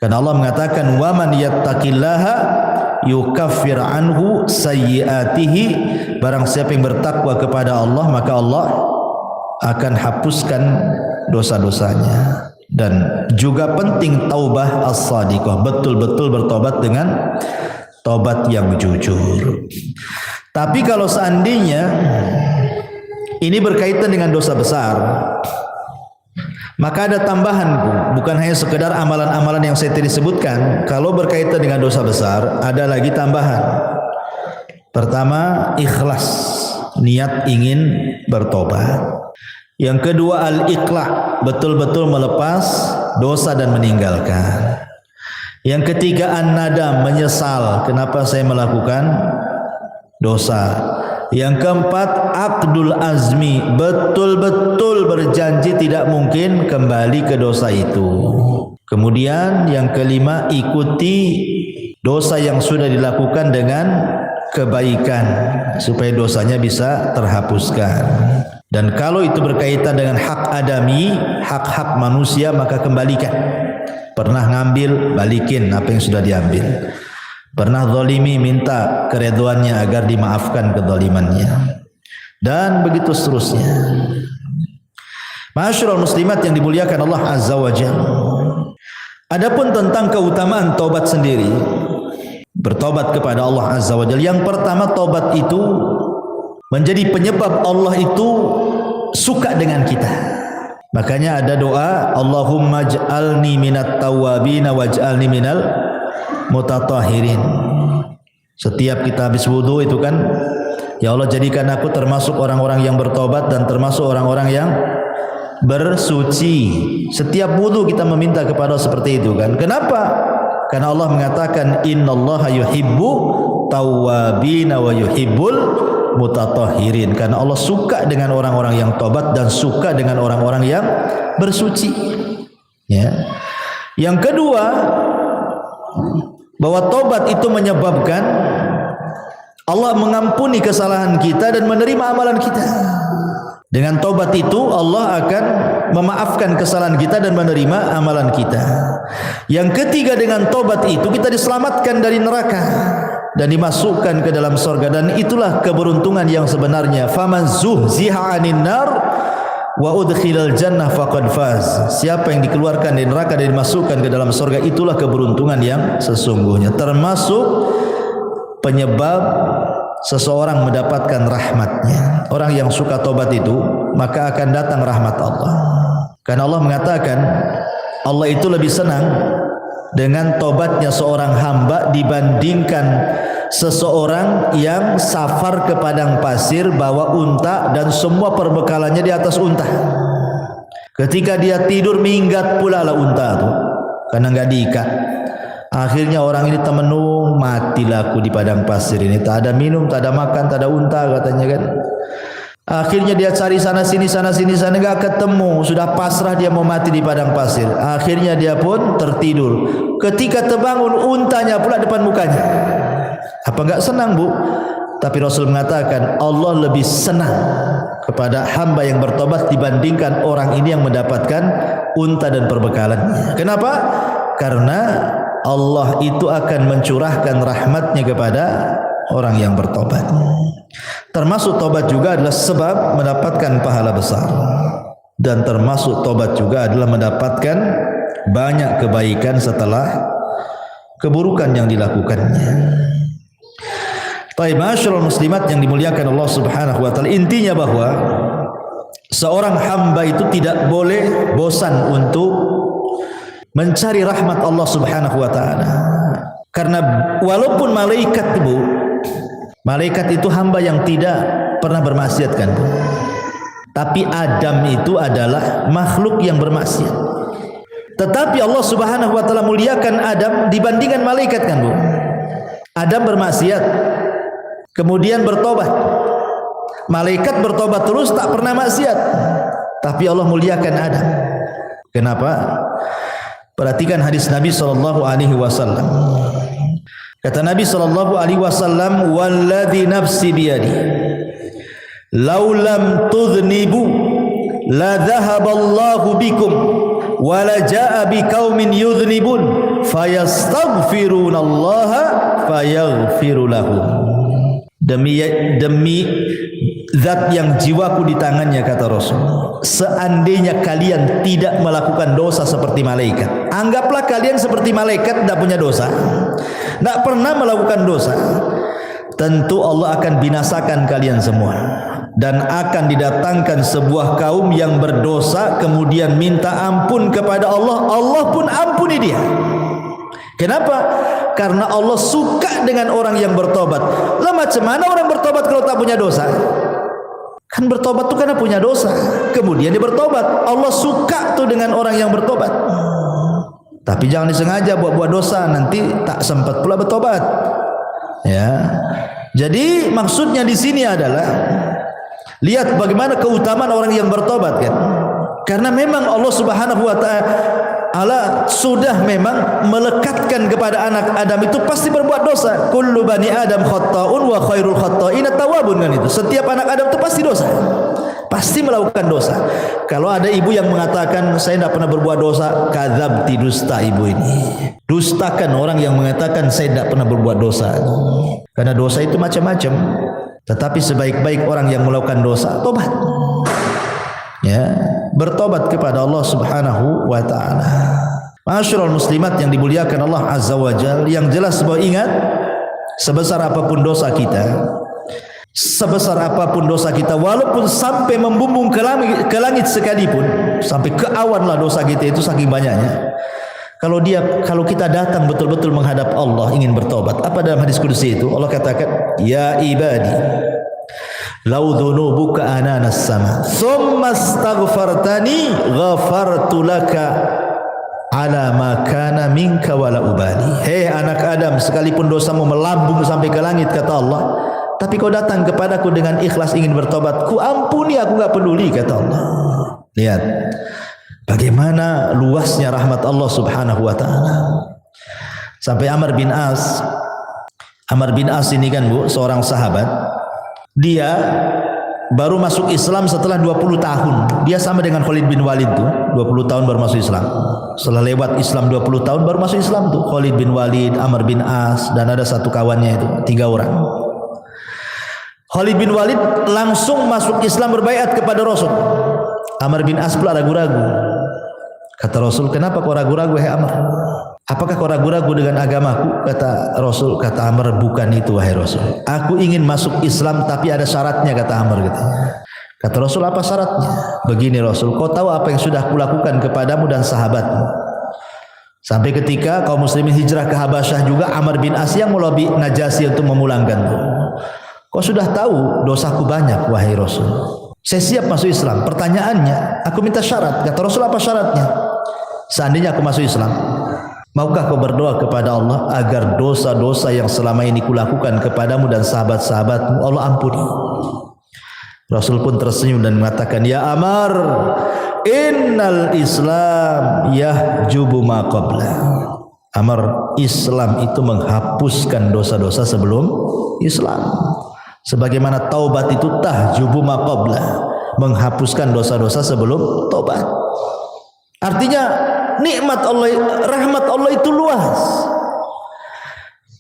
Karena Allah mengatakan wa man yattaqillaha yukaffir anhu sayyi'atihi, barang siapa yang bertakwa kepada Allah maka Allah akan hapuskan dosa-dosanya. Dan juga penting taubah as-sadiqah, betul-betul bertobat dengan tobat yang jujur. Tapi kalau seandainya ini berkaitan dengan dosa besar, maka ada tambahan, bukan hanya sekedar amalan-amalan yang saya tadi sebutkan. Kalau berkaitan dengan dosa besar, ada lagi tambahan. Pertama, ikhlas, niat ingin bertobat. Yang kedua, al-iqla', betul-betul melepas dosa dan meninggalkan. Yang ketiga, an-nadam, menyesal kenapa saya melakukan dosa. Yang keempat, aqdul azmi, betul-betul berjanji tidak mungkin kembali ke dosa itu. Kemudian yang kelima, ikuti dosa yang sudah dilakukan dengan kebaikan supaya dosanya bisa terhapuskan. Dan kalau itu berkaitan dengan hak adami, hak-hak manusia, maka kembalikan. Pernah ngambil, balikin apa yang sudah diambil. Pernah zalimi, minta keridhaannya agar dimaafkan kezalimannya, dan begitu seterusnya. Ma'asyiral muslimat yang dimuliakan Allah Azza wa Jalla. Adapun tentang keutamaan taubat sendiri, bertobat kepada Allah Azza wa Jalla, yang pertama, taubat itu menjadi penyebab Allah itu suka dengan kita. Makanya ada doa, Allahumma ij'alni minat tawwabin waj'alni minal mutatahhirin. Setiap kita habis wudu itu kan, ya Allah jadikan aku termasuk orang-orang yang bertobat dan termasuk orang-orang yang bersuci. Setiap wudu kita meminta kepada Allah seperti itu kan. Kenapa? Karena Allah mengatakan innallaha yuhibbu tawwabin wa yuhibbul mutatahhirin. Karena Allah suka dengan orang-orang yang tobat dan suka dengan orang-orang yang bersuci. Ya. Yang kedua, bahwa tobat itu menyebabkan Allah mengampuni kesalahan kita dan menerima amalan kita. Dengan tobat itu Allah akan memaafkan kesalahan kita dan menerima amalan kita. Yang ketiga, dengan tobat itu kita diselamatkan dari neraka dan dimasukkan ke dalam surga, dan itulah keberuntungan yang sebenarnya. Faman zuhziha 'anil nar wa udkhilal jannah faqad faz. Siapa yang dikeluarkan dari neraka dan dimasukkan ke dalam surga, itulah keberuntungan yang sesungguhnya. Termasuk penyebab seseorang mendapatkan rahmatnya. Orang yang suka tobat itu, maka akan datang rahmat Allah. Karena Allah mengatakan Allah itu lebih senang dengan tobatnya seorang hamba dibandingkan seseorang yang safar ke padang pasir bawa unta dan semua perbekalannya di atas unta. Ketika dia tidur, minggat pula lah unta itu karena nggak diikat. Akhirnya orang ini temenung, matilah aku di padang pasir ini, tak ada minum, tak ada makan, tak ada unta katanya kan. Akhirnya dia cari sana sini nggak ketemu, sudah pasrah dia mau mati di padang pasir. Akhirnya dia pun tertidur. Ketika terbangun, untanya pula depan mukanya. Apa enggak senang, Bu? Tapi Rasul mengatakan Allah lebih senang kepada hamba yang bertobat dibandingkan orang ini yang mendapatkan unta dan perbekalannya. Kenapa? Karena Allah itu akan mencurahkan rahmatnya kepada orang yang bertobat. Termasuk tobat juga adalah sebab mendapatkan pahala besar, dan termasuk tobat juga adalah mendapatkan banyak kebaikan setelah keburukan yang dilakukannya. Baik, masyaallah muslimat yang dimuliakan Allah Subhanahu wa taala, intinya bahwa seorang hamba itu tidak boleh bosan untuk mencari rahmat Allah Subhanahu wa taala. Karena walaupun malaikat, Bu, malaikat itu hamba yang tidak pernah bermaksiat kan, Bu. Tapi Adam itu adalah makhluk yang bermaksiat. Tetapi Allah Subhanahu wa taala muliakan Adam dibandingkan malaikat kan, Bu. Adam bermaksiat, kemudian bertobat. Malaikat bertobat terus, tak pernah maksiat. Tapi Allah muliakan Adam. Kenapa? Perhatikan hadis Nabi sallallahu alaihi wasallam. Kata Nabi sallallahu alaihi wasallam, "Walladzi nafsi biyadi, law lam tudhnibu la dhahaballahu bikum wa la jaa biqaumin yudhnibun fayastaghfirunallaha fayaghfiru lahum." Demi zat yang jiwaku di tangannya, kata Rasul, seandainya kalian tidak melakukan dosa seperti malaikat, anggaplah kalian seperti malaikat, tidak punya dosa, tidak pernah melakukan dosa, tentu Allah akan binasakan kalian semua. Dan akan didatangkan sebuah kaum yang berdosa kemudian minta ampun kepada Allah, Allah pun ampuni dia. Kenapa? Karena Allah suka dengan orang yang bertobat. Lah macam mana orang bertobat kalau tak punya dosa? Kan bertobat tuh karena punya dosa, kemudian dia bertobat. Allah suka tuh dengan orang yang bertobat. Tapi jangan disengaja buat dosa, nanti tak sempat pula bertobat. Ya. Jadi maksudnya di sini adalah lihat bagaimana keutamaan orang yang bertobat kan. Karena memang Allah Subhanahu wa taala sudah memang melekatkan kepada anak Adam itu pasti berbuat dosa. Kullu bani Adam khata'un wa khairul khata'in at-tawwabun, kan itu. Setiap anak Adam itu pasti dosa. Pasti melakukan dosa. Kalau ada ibu yang mengatakan saya tidak pernah berbuat dosa, kadzabti, dusta ibu ini. Dustakan orang yang mengatakan saya tidak pernah berbuat dosa. Karena dosa itu macam-macam. Tetapi sebaik-baik orang yang melakukan dosa, tobat. Ya, bertobat kepada Allah Subhanahu wa taala. Ma'asyiral muslimat yang dimuliakan Allah Azza wa Jalla, yang jelas bahwa ingat, sebesar apapun dosa kita, walaupun sampai membumbung ke langit sekalipun, sampai ke awan lah dosa kita itu saking banyaknya. Kalau kita datang betul-betul menghadap Allah ingin bertobat, apa dalam hadis qudsi itu Allah katakan, ya ibadi law dhunubuka ananas sama thumma astaghfartani ghafartu laka ala ma kana minka wala ubali. Hei anak Adam, sekalipun dosamu melambung sampai ke langit, kata Allah, tapi kau datang kepadaku dengan ikhlas ingin bertobat, ku ampuni, aku enggak peduli, kata Allah. Lihat bagaimana luasnya rahmat Allah Subhanahu wa taala. Sampai Amr bin As ini kan Bu, seorang sahabat. Dia baru masuk Islam setelah 20 tahun. Dia sama dengan Khalid bin Walid tuh, 20 tahun baru masuk Islam. Setelah lewat Islam 20 tahun baru masuk Islam tuh. Khalid bin Walid, Amr bin As, dan ada satu kawannya itu, 3 orang. Khalid bin Walid langsung masuk Islam, berbaiat kepada Rasul. Amr bin As pula ragu-ragu. Kata Rasul, kenapa kau ragu-ragu, wahai Amr? Apakah kau ragu-ragu dengan agamaku? Kata Rasul, kata Amr, bukan itu wahai Rasul. Aku ingin masuk Islam tapi ada syaratnya, kata Amr katanya. Kata Rasul, apa syaratnya? Begini Rasul, kau tahu apa yang sudah kulakukan kepadamu dan sahabatmu. Sampai ketika kaum muslimin hijrah ke Habasyah juga, Amr bin As yang melobi Najasyi untuk memulangkan. Kau sudah tahu dosaku banyak wahai Rasul. Saya siap masuk Islam. Pertanyaannya, aku minta syarat. Kata Rasul, apa syaratnya? Seandainya aku masuk Islam, maukah kau berdoa kepada Allah agar dosa-dosa yang selama ini kulakukan kepadamu dan sahabat-sahabatmu Allah ampuni? Rasul pun tersenyum dan mengatakan, ya Amr, innal Islam yahjubu ma qabla. Amr, Islam itu menghapuskan dosa-dosa sebelum Islam. Sebagaimana taubat itu tahjubu ma qabla, menghapuskan dosa-dosa sebelum taubat. Artinya nikmat Allah, rahmat Allah itu luas.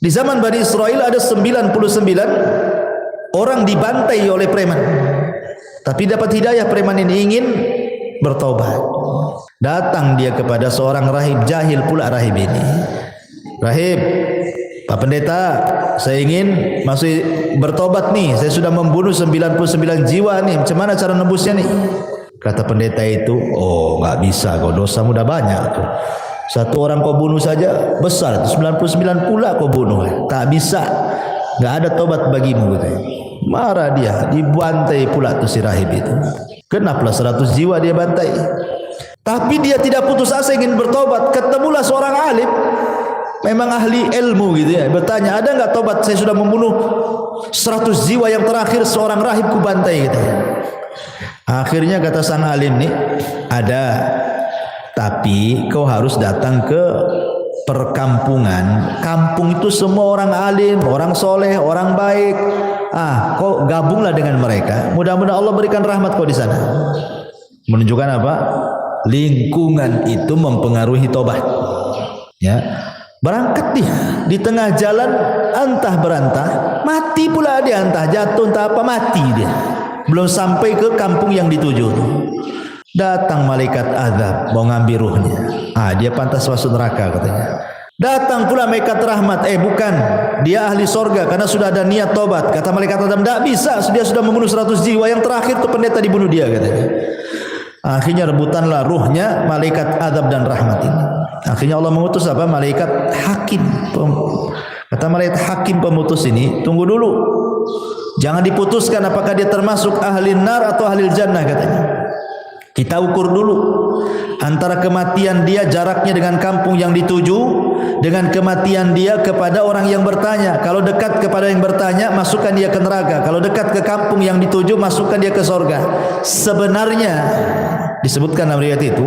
Di zaman Bani Israel ada 99 orang dibantai oleh preman. Tapi dapat hidayah, preman ini ingin bertaubat. Datang dia kepada seorang rahib, jahil pula rahib ini. Rahib, Pak Pendeta, saya ingin masuk bertobat nih. Saya sudah membunuh 99 jiwa nih. Macam mana cara nebusnya nih? Kata pendeta itu, oh nggak bisa, kau dosamu dah banyak tuh. Satu orang kau bunuh saja besar, 99 pula kau bunuh. Tak bisa, nggak ada tobat bagimu katanya. Marah dia, dibantai pula tuh si rahib itu. Kenapa 100 jiwa dia bantai? Tapi dia tidak putus asa ingin bertobat. Ketemulah seorang alim, memang ahli ilmu gitu ya, bertanya, ada nggak tobat? Saya sudah membunuh 100 jiwa, yang terakhir seorang rahib ku bantai gitu. Akhirnya kata sang alim nih, ada, tapi kau harus datang ke perkampungan. Kampung itu semua orang alim, orang soleh, orang baik. Kau gabunglah dengan mereka. Mudah-mudahan Allah berikan rahmat kau di sana. Menunjukkan apa? Lingkungan itu mempengaruhi tobat. Ya, berangkat dia di tengah jalan, entah berantah mati pula dia, entah jatuh entah apa, mati dia. Belum sampai ke kampung yang dituju. Datang malaikat azab mau ngambil ruhnya. Dia pantas masuk neraka katanya. Datang pula malaikat rahmat. Bukan, dia ahli sorga karena sudah ada niat tobat. Kata malaikat Adam, tidak bisa, dia sudah membunuh 100 jiwa. Yang terakhir itu pendeta dibunuh dia katanya. Akhirnya rebutanlah ruhnya malaikat azab dan rahmat ini. Akhirnya Allah mengutus apa? Malaikat hakim. Kata malaikat hakim pemutus ini, tunggu dulu, jangan diputuskan apakah dia termasuk ahli nar atau ahli jannah katanya. Kita ukur dulu antara kematian dia jaraknya dengan kampung yang dituju dengan kematian dia kepada orang yang bertanya. Kalau dekat kepada yang bertanya, masukkan dia ke neraka. Kalau dekat ke kampung yang dituju, masukkan dia ke sorga. Sebenarnya disebutkan dalam riwayat itu,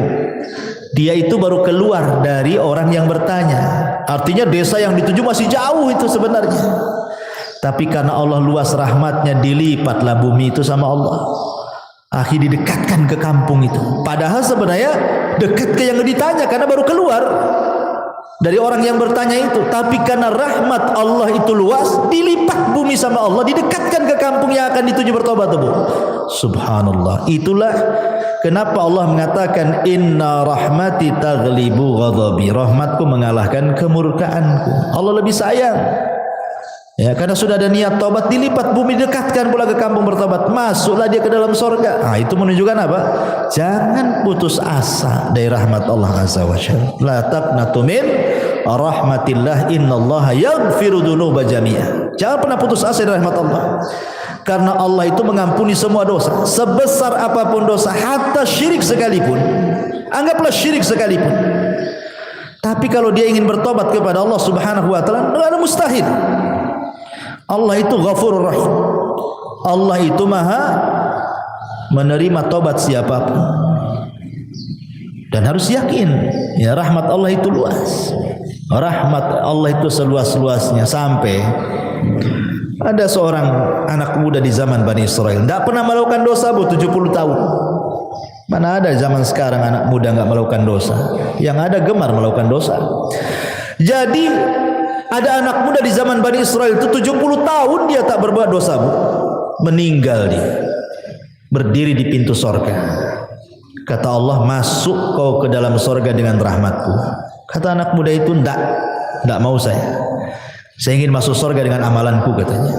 dia itu baru keluar dari orang yang bertanya. Artinya desa yang dituju masih jauh itu sebenarnya. Tapi karena Allah luas rahmatnya, dilipatlah bumi itu sama Allah. Akhirnya didekatkan ke kampung itu. Padahal sebenarnya dekat ke yang ditanya karena baru keluar dari orang yang bertanya itu. Tapi karena rahmat Allah itu luas, dilipat bumi sama Allah, didekatkan ke kampung yang akan dituju bertobat. Subhanallah. Itulah kenapa Allah mengatakan inna rahmati taghlibu ghadabi. Rahmatku mengalahkan kemurkaanku. Allah lebih sayang. Ya, karena sudah ada niat tobat, dilipat bumi, dekatkan pula ke kampung bertobat, masuklah dia ke dalam sorga. Itu menunjukkan apa? Jangan putus asa dari rahmat Allah Azza wa Jalla. La taqnatu min rahmatillah, innallaha yaghfiru dzunuba jami'a. Jangan pernah putus asa dari rahmat Allah. Karena Allah itu mengampuni semua dosa, sebesar apapun dosa, hatta syirik sekalipun. Anggaplah syirik sekalipun. Tapi kalau dia ingin bertobat kepada Allah Subhanahu wa taala, tidak ada mustahil. Allah itu Ghafurur Rahim. Allah itu Maha menerima tobat siapapun. Dan harus yakin, ya, rahmat Allah itu luas. Rahmat Allah itu seluas-luasnya sampai ada seorang anak muda di zaman Bani Israel tidak pernah melakukan dosa 70 tahun. Mana ada zaman sekarang anak muda enggak melakukan dosa? Yang ada gemar melakukan dosa. Jadi ada anak muda di zaman Bani Israel itu 70 tahun dia tak berbuat dosa, meninggal dia, berdiri di pintu sorga. Kata Allah, masuk kau ke dalam sorga dengan rahmatku. Kata anak muda itu, tidak mau saya ingin masuk sorga dengan amalanku katanya.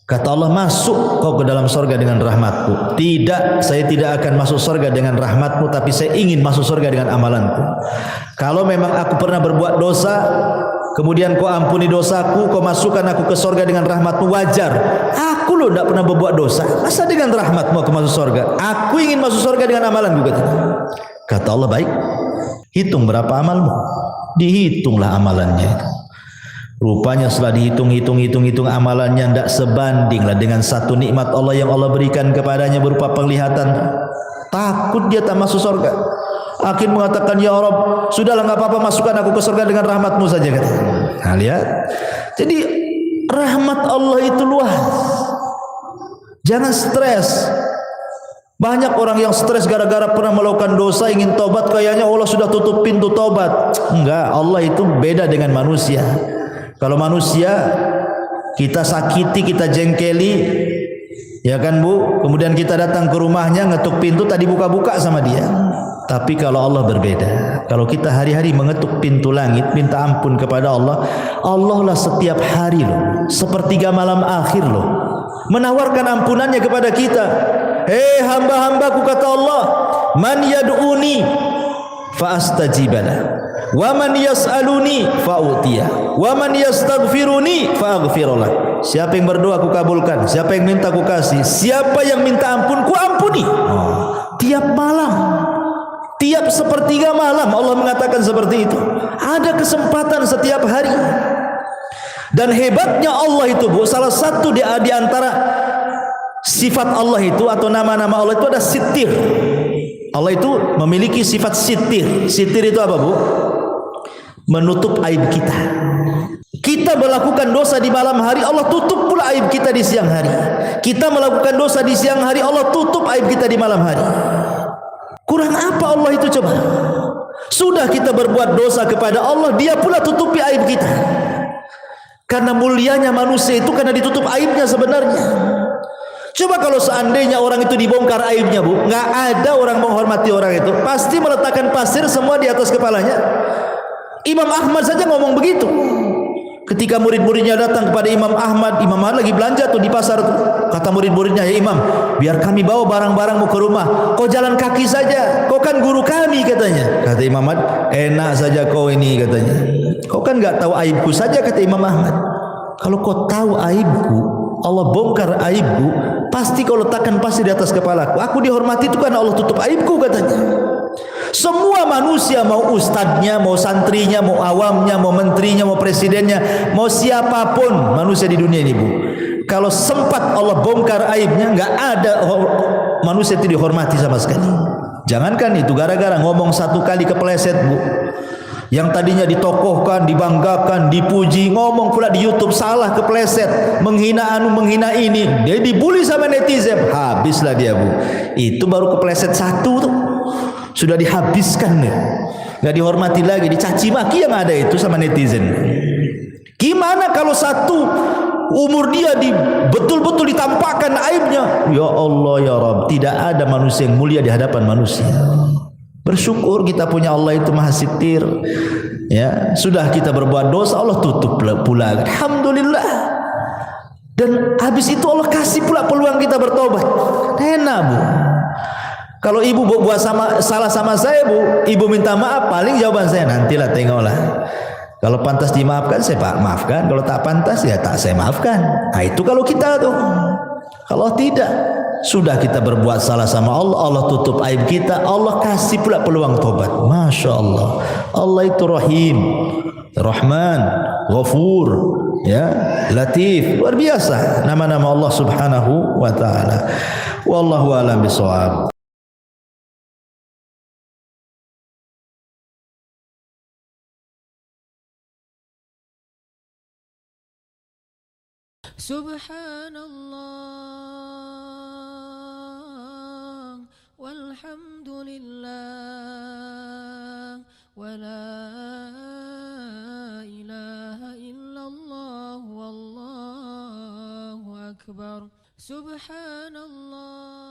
Kata Allah, masuk kau ke dalam sorga dengan rahmatku. Tidak, saya tidak akan masuk sorga dengan rahmatmu, tapi saya ingin masuk sorga dengan amalanku. Kalau memang aku pernah berbuat dosa, kemudian kau ampuni dosaku, kau masukkan aku ke sorga dengan rahmatmu, wajar. Aku loh tidak pernah berbuat dosa, masa dengan rahmatmu aku masuk sorga? Aku ingin masuk sorga dengan amalanku katanya. Kata Allah, baik, hitung berapa amalmu. Dihitunglah amalannya itu. Rupanya setelah dihitung amalannya tidak sebandinglah dengan satu nikmat Allah yang Allah berikan kepadanya berupa penglihatan. Takut dia tak masuk surga. Akhir mengatakan, ya Rabb, sudahlah enggak apa-apa, masukkan aku ke surga dengan rahmatmu saja katanya. Nah, lihat. Jadi rahmat Allah itu luas. Jangan stres. Banyak orang yang stres gara-gara pernah melakukan dosa, ingin tobat, kayaknya Allah sudah tutup pintu tobat. Enggak, Allah itu beda dengan manusia. Kalau manusia kita sakiti, kita jengkeli, ya kan Bu, kemudian kita datang ke rumahnya, ngetuk pintu, tadi buka-buka sama dia. Tapi kalau Allah berbeda. Kalau kita hari-hari mengetuk pintu langit, minta ampun kepada Allah, Allah lah setiap hari loh, sepertiga malam akhir loh, menawarkan ampunannya kepada kita. Hei hamba-hambaku, kata Allah, man yad'uni fa astajibalah, wa man yas'aluni fa utiya, wa man yastaghfiruni fa aghfirullah. Siapa yang berdoa aku kabulkan, siapa yang minta aku kasih, siapa yang minta ampun ku ampuni. Tiap malam, tiap sepertiga malam Allah mengatakan seperti itu. Ada kesempatan setiap hari. Dan hebatnya Allah itu Bu, salah satu di antara sifat Allah itu atau nama-nama Allah itu ada sitir. Allah itu memiliki sifat sitir. Sitir itu apa Bu? Menutup aib kita. Kita melakukan dosa di malam hari, Allah tutup pula aib kita di siang hari. Kita melakukan dosa di siang hari, Allah tutup aib kita di malam hari. Kurang apa Allah itu coba? Sudah kita berbuat dosa kepada Allah, Dia pula tutupi aib kita. Karena mulianya manusia itu karena ditutup aibnya sebenarnya. Coba kalau seandainya orang itu dibongkar aibnya, Bu, nggak ada orang menghormati orang itu, pasti meletakkan pasir semua di atas kepalanya. Imam Ahmad saja ngomong begitu. Ketika murid-muridnya datang kepada Imam Ahmad lagi belanja tuh di pasar tuh. Kata murid-muridnya, "Ya Imam, biar kami bawa barang-barangmu ke rumah. Kau jalan kaki saja. Kau kan guru kami," katanya. Kata Imam Ahmad, "Enak saja kau ini," katanya. "Kau kan nggak tahu aibku saja," kata Imam Ahmad. "Kalau kau tahu aibku, Allah bongkar aibku, pasti kau letakkan pasir di atas kepalaku. Aku dihormati itu karena Allah tutup aibku," katanya. Semua manusia, mau ustadznya, mau santrinya, mau awamnya, mau menterinya, mau presidennya, mau siapapun manusia di dunia ini, Bu, kalau sempat Allah bongkar aibnya, nggak ada manusia itu dihormati sama sekali. Jangankan itu, gara-gara ngomong satu kali kepleset, Bu, yang tadinya ditokohkan, dibanggakan, dipuji, ngomong pula di YouTube salah, kepleset, menghina anu, menghina ini, dia dibully sama netizen, habislah dia, Bu. Itu baru kepleset satu tuh, sudah dihabiskan ya, nggak dihormati lagi, dicaci maki yang ada itu sama netizen. Gimana kalau satu umur dia betul-betul ditampakkan aibnya? Ya Allah ya Rabb, tidak ada manusia yang mulia di hadapan manusia. Bersyukur kita punya Allah itu maha sitir. Ya, sudah kita berbuat dosa, Allah tutup pula. Alhamdulillah. Dan habis itu Allah kasih pula peluang kita bertobat. Enak, Bu. Kalau ibu buat salah sama saya, Bu, ibu minta maaf, paling jawaban saya, nantilah, tengoklah. Kalau pantas dimaafkan, saya maafkan. Kalau tak pantas, ya tak saya maafkan. Nah, itu kalau kita tuh. Kalau tidak, sudah kita berbuat salah sama Allah, Allah tutup aib kita, Allah kasih pula peluang tobat. Masya Allah. Allah itu Rahim, Rahman, Ghafur, ya, Latif. Luar biasa nama-nama Allah Subhanahu wa taala. Wallahu a'lam bishawab. Subhanallah walhamdulillah wa la ilaha illallah wallahu akbar. Subhanallah